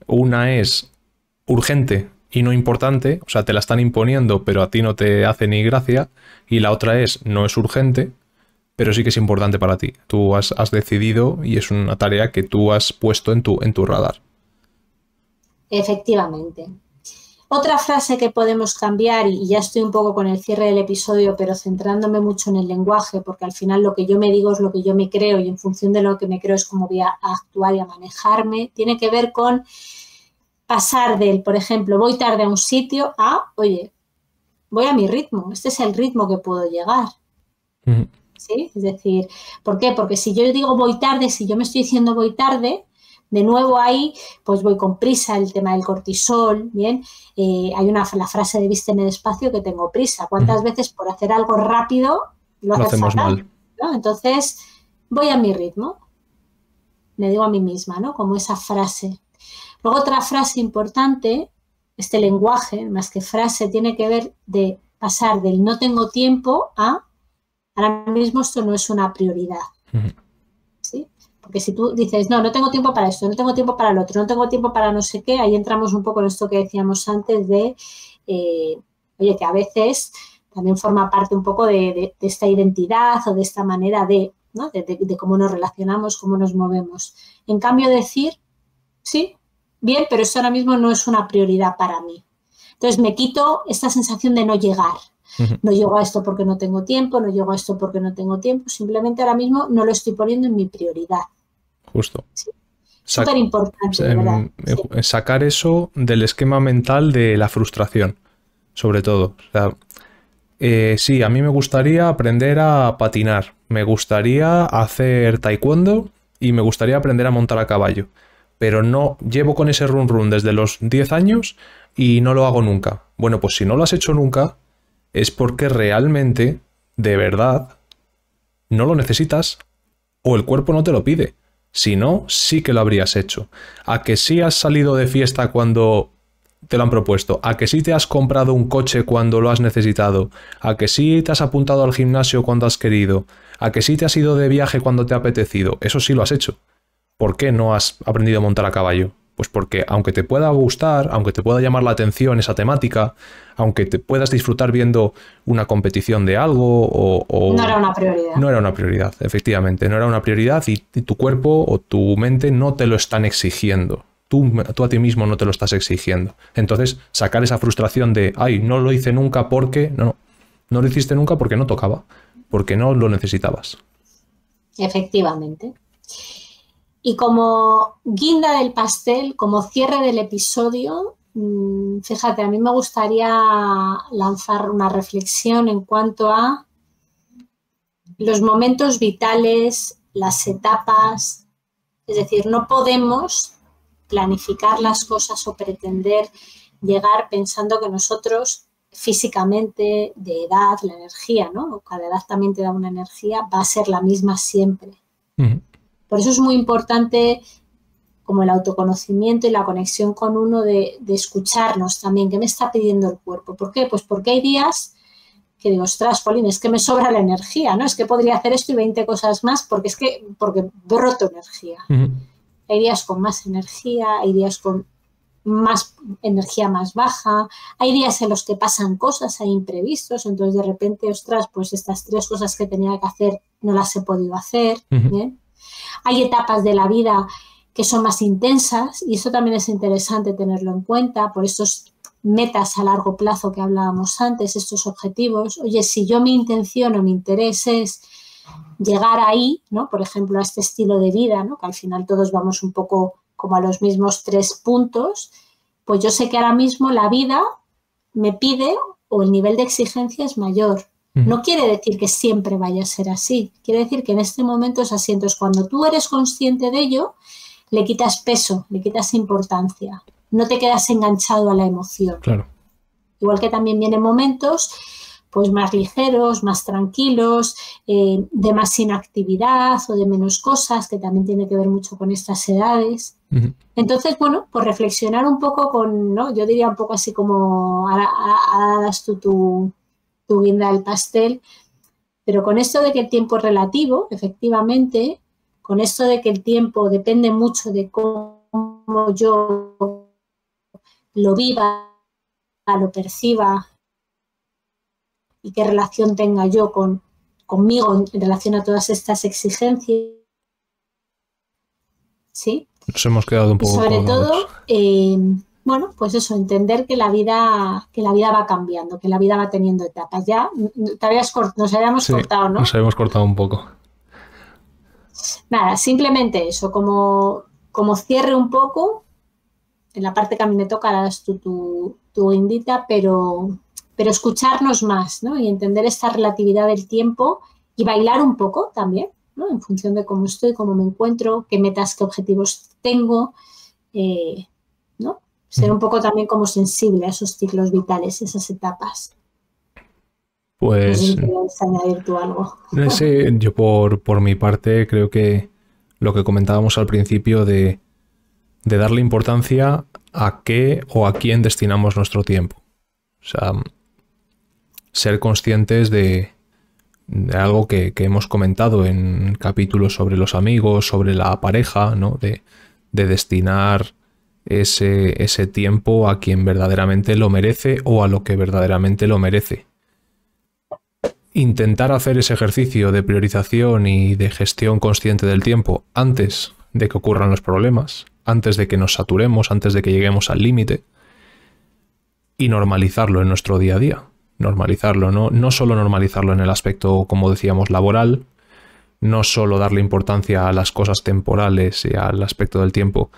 una es urgente y no importante, o sea, te la están imponiendo, pero a ti no te hace ni gracia, y la otra es no es urgente, pero sí que es importante para ti. Tú has decidido y es una tarea que tú has puesto en tu radar. Efectivamente. Otra frase que podemos cambiar, y ya estoy un poco con el cierre del episodio, pero centrándome mucho en el lenguaje, porque al final lo que yo me digo es lo que yo me creo y en función de lo que me creo es cómo voy a actuar y a manejarme, tiene que ver con pasar del, por ejemplo, voy tarde a un sitio a, oye, voy a mi ritmo, este es el ritmo que puedo llegar. ¿Sí? Es decir, ¿por qué? Porque si yo digo voy tarde, si yo me estoy diciendo voy tarde, de nuevo ahí, pues voy con prisa, el tema del cortisol, ¿bien? Hay la frase de vísteme despacio, que tengo prisa. ¿Cuántas veces por hacer algo rápido lo hacemos mal? ¿No? Entonces, voy a mi ritmo, le digo a mí misma, ¿no? Como esa frase. Luego otra frase importante, este lenguaje, más que frase, tiene que ver de pasar del no tengo tiempo a ahora mismo esto no es una prioridad. ¿Sí? Porque si tú dices, no tengo tiempo para esto, no tengo tiempo para el otro, no tengo tiempo para no sé qué, ahí entramos un poco en esto que decíamos antes de, oye, que a veces también forma parte un poco de esta identidad o de esta manera de, ¿no? de cómo nos relacionamos, cómo nos movemos. En cambio, decir, sí, bien, pero esto ahora mismo no es una prioridad para mí. Entonces, me quito esta sensación de no llegar. No llego a esto porque no tengo tiempo, no llego a esto porque no tengo tiempo, simplemente ahora mismo no lo estoy poniendo en mi prioridad. Justo. Sí. Súper importante, ¿verdad? Sí. Sacar eso del esquema mental de la frustración, sobre todo. O sea, sí, a mí me gustaría aprender a patinar, me gustaría hacer taekwondo y me gustaría aprender a montar a caballo, pero no llevo con ese run run desde los 10 años y no lo hago nunca. Bueno, pues si no lo has hecho nunca, es porque realmente, de verdad, no lo necesitas o el cuerpo no te lo pide. Si no, sí que lo habrías hecho. ¿A que sí has salido de fiesta cuando te lo han propuesto? ¿A que sí te has comprado un coche cuando lo has necesitado? ¿A que sí te has apuntado al gimnasio cuando has querido? ¿A que sí te has ido de viaje cuando te ha apetecido? Eso sí lo has hecho. ¿Por qué no has aprendido a montar a caballo? Pues porque aunque te pueda gustar, aunque te pueda llamar la atención esa temática, aunque te puedas disfrutar viendo una competición de algo o no era una prioridad. No era una prioridad, efectivamente, no era una prioridad y tu cuerpo o tu mente no te lo están exigiendo. Tú a ti mismo no te lo estás exigiendo. Entonces, sacar esa frustración de, ay, no lo hice nunca porque... No lo hiciste nunca porque no tocaba, porque no lo necesitabas. Efectivamente. Y como guinda del pastel, como cierre del episodio, fíjate, a mí me gustaría lanzar una reflexión en cuanto a los momentos vitales, las etapas. Es decir, no podemos planificar las cosas o pretender llegar pensando que nosotros físicamente, de edad, la energía, ¿no? Cada edad también te da una energía, va a ser la misma siempre. Por eso es muy importante como el autoconocimiento y la conexión con uno de escucharnos también. ¿Qué me está pidiendo el cuerpo? ¿Por qué? Pues porque hay días que digo, ostras, Polín, es que me sobra la energía, ¿no? Es que podría hacer esto y 20 cosas más porque broto energía. Hay días con más energía, hay días con más energía más baja, hay días en los que pasan cosas, hay imprevistos, entonces de repente, ostras, pues estas 3 cosas que tenía que hacer no las he podido hacer, ¿bien? Hay etapas de la vida que son más intensas y eso también es interesante tenerlo en cuenta por estos metas a largo plazo que hablábamos antes, estos objetivos. Oye, si yo mi intención o mi interés es llegar ahí, ¿no? Por ejemplo, a este estilo de vida, ¿no? Que al final todos vamos un poco como a los mismos 3 puntos, pues yo sé que ahora mismo la vida me pide o el nivel de exigencia es mayor. No quiere decir que siempre vaya a ser así, quiere decir que en este momento es así. Entonces, cuando tú eres consciente de ello, le quitas peso, le quitas importancia, no te quedas enganchado a la emoción. Claro. Igual que también vienen momentos pues más ligeros, más tranquilos, de más inactividad o de menos cosas, que también tiene que ver mucho con estas edades. Entonces, bueno, pues reflexionar un poco con, ¿no? Yo diría un poco así como, ahora das tú tu guinda del pastel, pero con esto de que el tiempo es relativo, efectivamente, con esto de que el tiempo depende mucho de cómo yo lo viva, lo perciba y qué relación tenga yo conmigo en relación a todas estas exigencias. ¿Sí? Nos hemos quedado un poco. Y sobre todo, bueno, pues eso, entender que la vida va cambiando, que la vida va teniendo etapas. Ya nos habíamos cortado, ¿no? Nos habíamos cortado un poco. Nada, simplemente eso, como cierre un poco, en la parte que a mí me toca, das tu guindita, pero escucharnos más, ¿no? Y entender esta relatividad del tiempo y bailar un poco también, ¿no? En función de cómo estoy, cómo me encuentro, qué metas, qué objetivos tengo, ¿no? Ser un poco también como sensible a esos ciclos vitales, esas etapas. Pues... No sé si quieres añadir tú algo. Yo por mi parte creo que lo que comentábamos al principio de darle importancia a qué o a quién destinamos nuestro tiempo. O sea, ser conscientes de algo que hemos comentado en capítulos sobre los amigos, sobre la pareja, ¿no? De destinar ese tiempo a quien verdaderamente lo merece o a lo que verdaderamente lo merece. Intentar hacer ese ejercicio de priorización y de gestión consciente del tiempo antes de que ocurran los problemas, antes de que nos saturemos, antes de que lleguemos al límite, y normalizarlo en nuestro día a día. Normalizarlo, no solo normalizarlo en el aspecto, como decíamos, laboral, no solo darle importancia a las cosas temporales y al aspecto del tiempo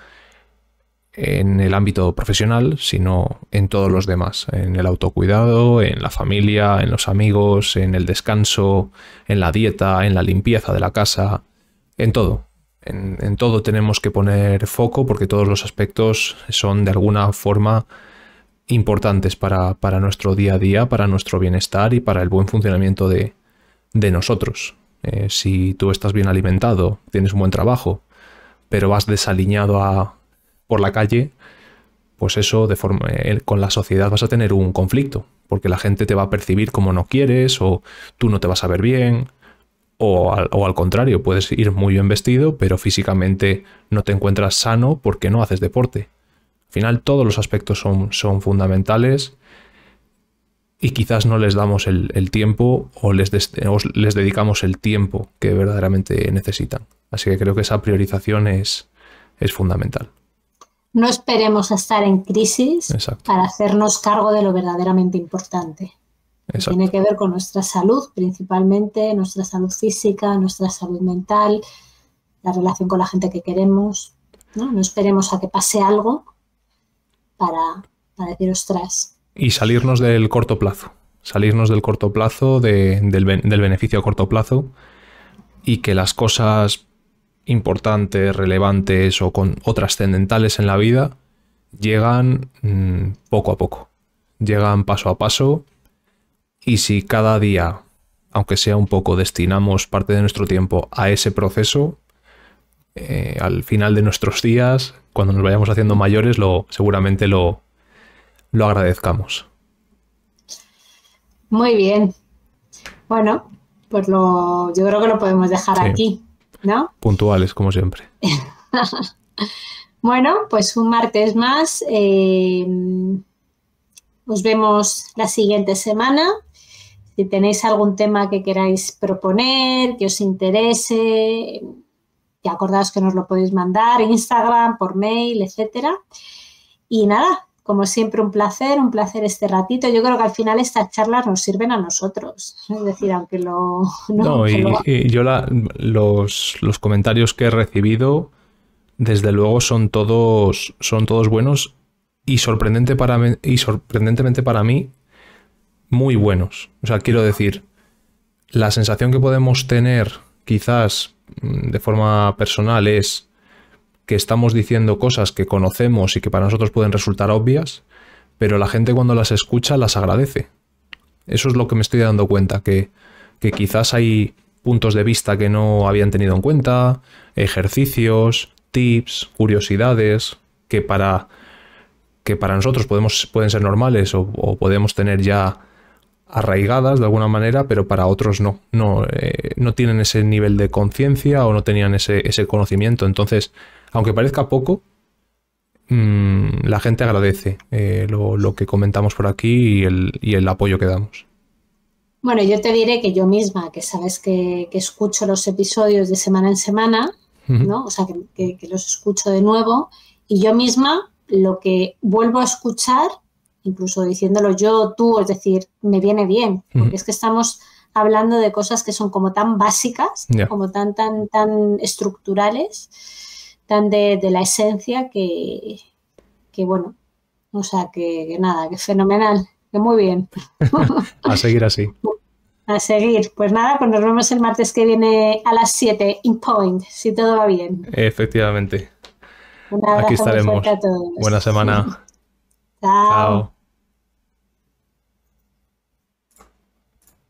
en el ámbito profesional, sino en todos los demás, en el autocuidado, en la familia, en los amigos, en el descanso, en la dieta, en la limpieza de la casa, en todo. En todo tenemos que poner foco porque todos los aspectos son de alguna forma importantes para nuestro día a día, para nuestro bienestar y para el buen funcionamiento de nosotros. Si tú estás bien alimentado, tienes un buen trabajo, pero vas desaliñado por la calle, pues eso con la sociedad vas a tener un conflicto, porque la gente te va a percibir como no quieres, o tú no te vas a ver bien, o al contrario, puedes ir muy bien vestido, pero físicamente no te encuentras sano porque no haces deporte. Al final todos los aspectos son fundamentales y quizás no les damos el tiempo o les dedicamos el tiempo que verdaderamente necesitan. Así que creo que esa priorización es fundamental. No esperemos a estar en crisis para hacernos cargo de lo verdaderamente importante. Tiene que ver con nuestra salud, principalmente, nuestra salud física, nuestra salud mental, la relación con la gente que queremos. No esperemos a que pase algo para decir, ostras. Y salirnos del corto plazo. Salirnos del corto plazo, del beneficio a corto plazo, y que las cosas importantes, relevantes o trascendentales en la vida llegan poco a poco. llegan paso a paso, y si cada día, aunque sea un poco, destinamos parte de nuestro tiempo a ese proceso, al final de nuestros días, cuando nos vayamos haciendo mayores, seguramente lo agradezcamos. Muy bien. Bueno, pues yo creo que lo podemos dejar aquí, ¿no? Puntuales, como siempre. Bueno, pues un martes más. Os vemos la siguiente semana. Si tenéis algún tema que queráis proponer, que os interese, ya acordaos que nos lo podéis mandar en Instagram, por mail, etcétera. Y nada, como siempre, un placer este ratito. Yo creo que al final estas charlas nos sirven a nosotros. Es decir, aunque yo los comentarios que he recibido, desde luego, son todos buenos y sorprendentemente para mí, muy buenos. O sea, quiero decir, la sensación que podemos tener, quizás de forma personal, es que estamos diciendo cosas que conocemos y que para nosotros pueden resultar obvias, pero la gente cuando las escucha las agradece. Eso es lo que me estoy dando cuenta, que quizás hay puntos de vista que no habían tenido en cuenta, ejercicios, tips, curiosidades, que para nosotros pueden ser normales o podemos tener ya arraigadas de alguna manera, pero para otros no tienen ese nivel de conciencia o no tenían ese conocimiento. Entonces, aunque parezca poco, la gente agradece lo que comentamos por aquí y el apoyo que damos. Bueno, yo te diré que yo misma, que sabes que escucho los episodios de semana en semana, ¿no? O sea, que los escucho de nuevo, y yo misma lo que vuelvo a escuchar, incluso diciéndolo yo, tú, es decir, me viene bien, porque es que estamos hablando de cosas que son como tan básicas, como tan estructurales, tan de la esencia que bueno, o sea, que nada, que fenomenal, que muy bien. A seguir así. A seguir. Pues nada, pues nos vemos el martes que viene a las 7, in point, si todo va bien. Efectivamente. Un abrazo. Aquí estaremos. Muy fuerte a todos. Buena semana. Chao.